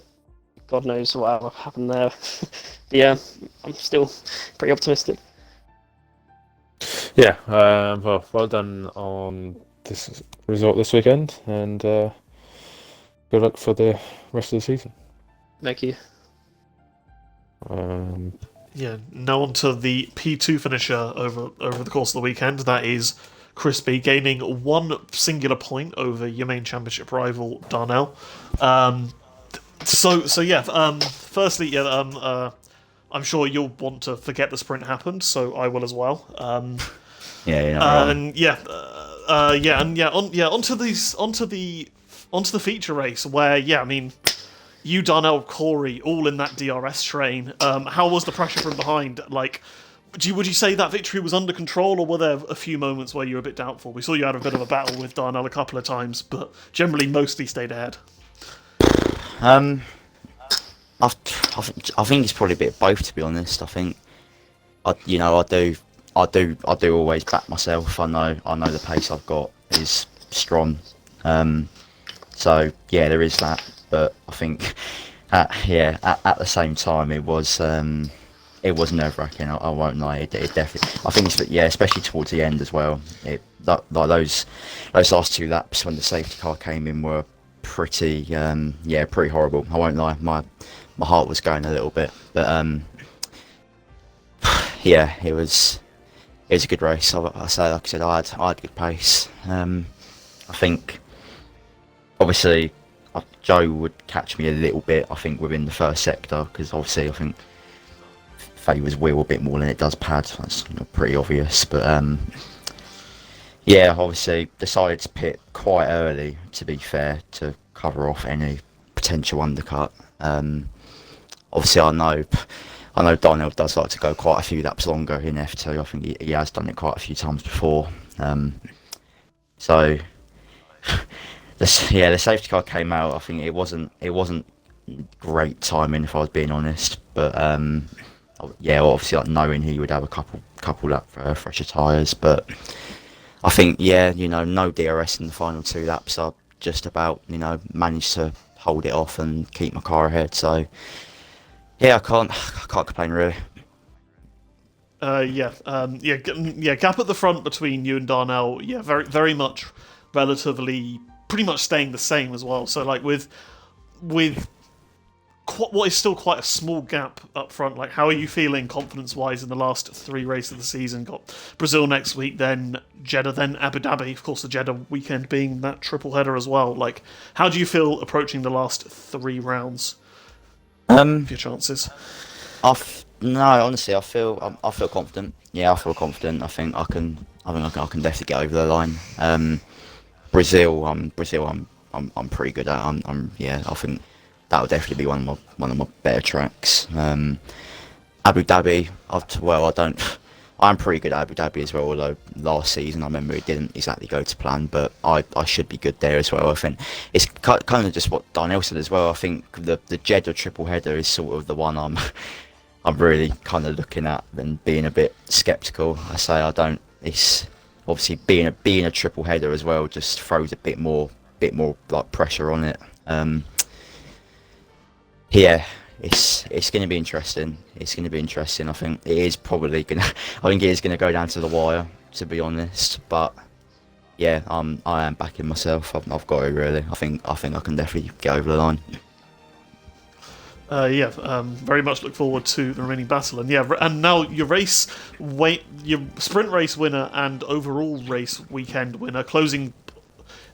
God knows what will happen there. Yeah, I'm still pretty optimistic. Yeah, well done on this result this weekend, and good luck for the rest of the season. Thank you. Now on to the P2 finisher over the course of the weekend. That is Crispy gaining 1 singular point over your main championship rival Darnell. Firstly, I'm sure you'll want to forget the sprint happened, so I will as well. Onto the feature race where you, Darnell, Corey, all in that DRS train. How was the pressure from behind? Like, would you say that victory was under control, or were there a few moments where you were a bit doubtful? We saw you had a bit of a battle with Darnell a couple of times, but generally mostly stayed ahead. I think it's probably a bit of both, to be honest. I think I do always back myself. I know the pace I've got is strong. So yeah, there is that. But I think at the same time it was nerve-wracking. I won't lie. It definitely. I think especially towards the end as well. Those last 2 laps when the safety car came in were pretty horrible. I won't lie. My heart was going a little bit, but it was a good race. Like I said, I had good pace. I think obviously Joe would catch me a little bit. I think within the first sector, because obviously I think favours Will a bit more than it does Pad. That's pretty obvious, but yeah, obviously decided to pit quite early, to be fair, to cover off any potential undercut. Obviously, I know Darnell does like to go quite a few laps longer in F2. I think he has done it quite a few times before. So the safety car came out. I think it wasn't great timing, if I was being honest. But yeah, obviously, like knowing he would have a couple lap fresher tyres, but I think, yeah, no DRS in the final 2 laps. I just about, managed to hold it off and keep my car ahead. So, yeah, I can't complain really. Gap at the front between you and Darnell. Yeah, very, very much, relatively, pretty much staying the same as well. So, like with what is still quite a small gap up front. Like, how are you feeling confidence-wise in the last 3 races of the season? Got Brazil next week, then Jeddah, then Abu Dhabi. Of course, the Jeddah weekend being that triple header as well. Like, how do you feel approaching the last 3 rounds? Of your chances? No, honestly, I feel confident. Yeah, I feel confident. I think I can definitely get over the line. Brazil, I'm pretty good at. I think that would definitely be one of my better tracks. Abu Dhabi, I'm pretty good at Abu Dhabi as well, although last season I remember it didn't exactly go to plan, but I should be good there as well. I think it's kind of just what Darnell said as well. I think the Jeddah triple header is sort of the one I'm really kind of looking at and being a bit sceptical. It's obviously being a triple header as well just throws a bit more like pressure on it. Yeah, it's going to be interesting. It's going to be interesting. I think it is probably going to. I think it is going to go down to the wire, to be honest. But yeah, I am backing myself. I've got it really. I think I can definitely get over the line. Very much look forward to the remaining battle. And and now your sprint race winner and overall race weekend winner closing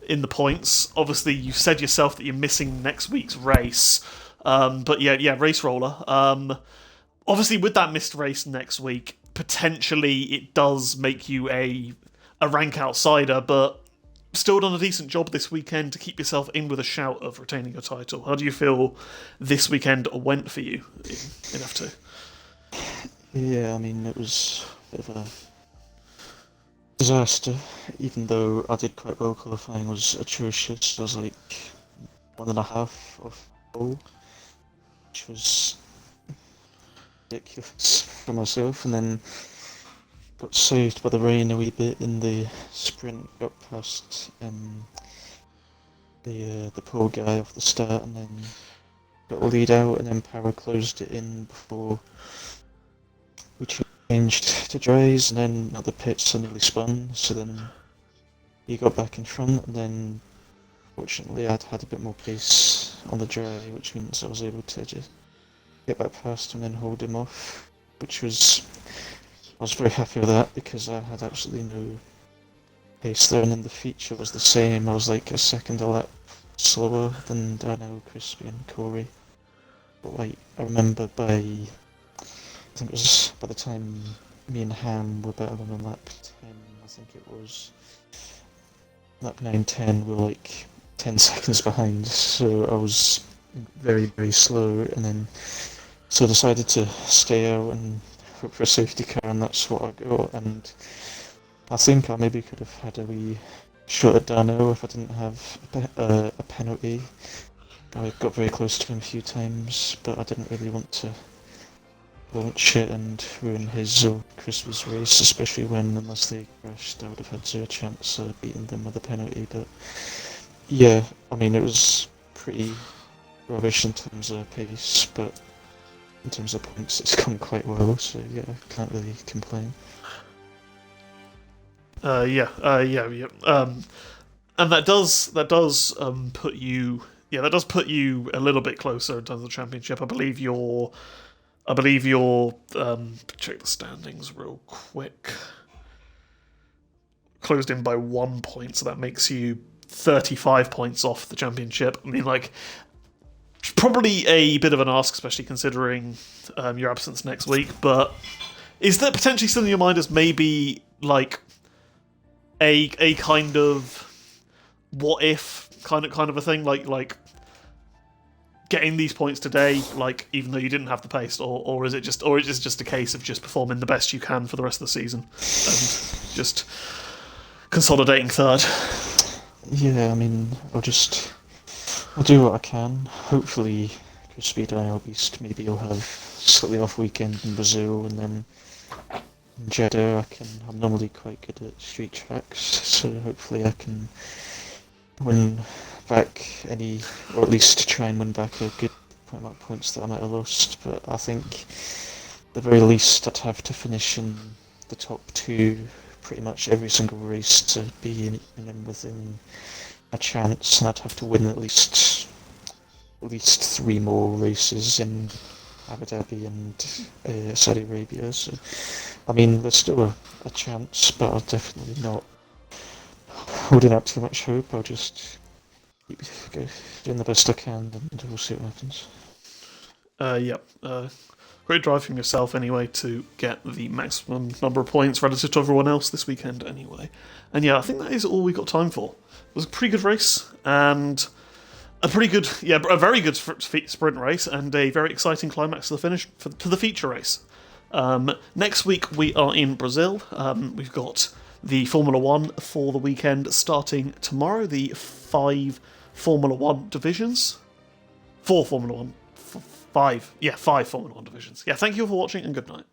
in the points. Obviously, you said yourself that you're missing next week's race. But race roller. Obviously, with that missed race next week, potentially it does make you a rank outsider, but still done a decent job this weekend to keep yourself in with a shout of retaining your title. How do you feel this weekend went for you in F2? Yeah, I mean, it was a bit of a disaster, even though I did quite well. Qualifying was atrocious. I was like 1.5 off pole, which was ridiculous for myself, and then got saved by the rain a wee bit in the sprint, got past the pole guy off the start, and then got the lead out, and then Power closed it in before we changed to dries, and then the pits suddenly spun, so then he got back in front, and then fortunately I'd had a bit more pace on the dry, which means I was able to just get back past him and then hold him off, I was very happy with that because I had absolutely no pace there, and then the feature was the same. I was like a second a lap slower than Darnell, Crispy and Corey. But like, I remember I think it was by the time me and Ham were battling on lap 10, I think it was lap 9-10, we were like 10 seconds behind, so I was very, very slow, and then so I decided to stay out and hope for a safety car, and that's what I got. And I think I maybe could have had a wee shot at Dano if I didn't have a penalty. I got very close to him a few times, but I didn't really want to launch it and ruin his or Chris's race, especially when, unless they crashed, I would have had zero chance of beating them with a penalty. But yeah, I mean, it was pretty rubbish in terms of pace, but in terms of points it's gone quite well, so yeah, can't really complain. And that does put you a little bit closer in terms of the championship. I believe you're check the standings real quick. Closed in by 1 point, so that makes you 35 points off the championship. I mean, like, Probably a bit of an ask, especially considering your absence next week. But is there potentially still in your mind as maybe like a kind of what if kind of a thing, like getting these points today, like even though you didn't have the pace, or is it just a case of just performing the best you can for the rest of the season and just consolidating third? Yeah, I mean, I'll do what I can. Hopefully, Crispy I'll be maybe I'll have slightly off weekend in Brazil, and then in Jeddah I'm normally quite good at street tracks, so hopefully I can win back or at least try and win back a good amount of points that I might have lost. But I think at the very least I'd have to finish in the top 2 pretty much every single race to be within a chance, and I'd have to win at least 3 more races in Abu Dhabi and Saudi Arabia. So, I mean, there's still a chance, but I'll definitely not holding out too much hope. I'll just keep doing the best I can, and we'll see what happens. Great drive from yourself anyway to get the maximum number of points relative to everyone else this weekend anyway. And yeah, I think that is all we got time for. It was a pretty good race and a very good sprint race and a very exciting climax to the finish to the feature race. Next week we are in Brazil. We've got the Formula 1 for the weekend starting tomorrow. The 5 Formula 1 divisions. 4 Formula 1. 5 Formula 1 divisions. Yeah, thank you all for watching and good night.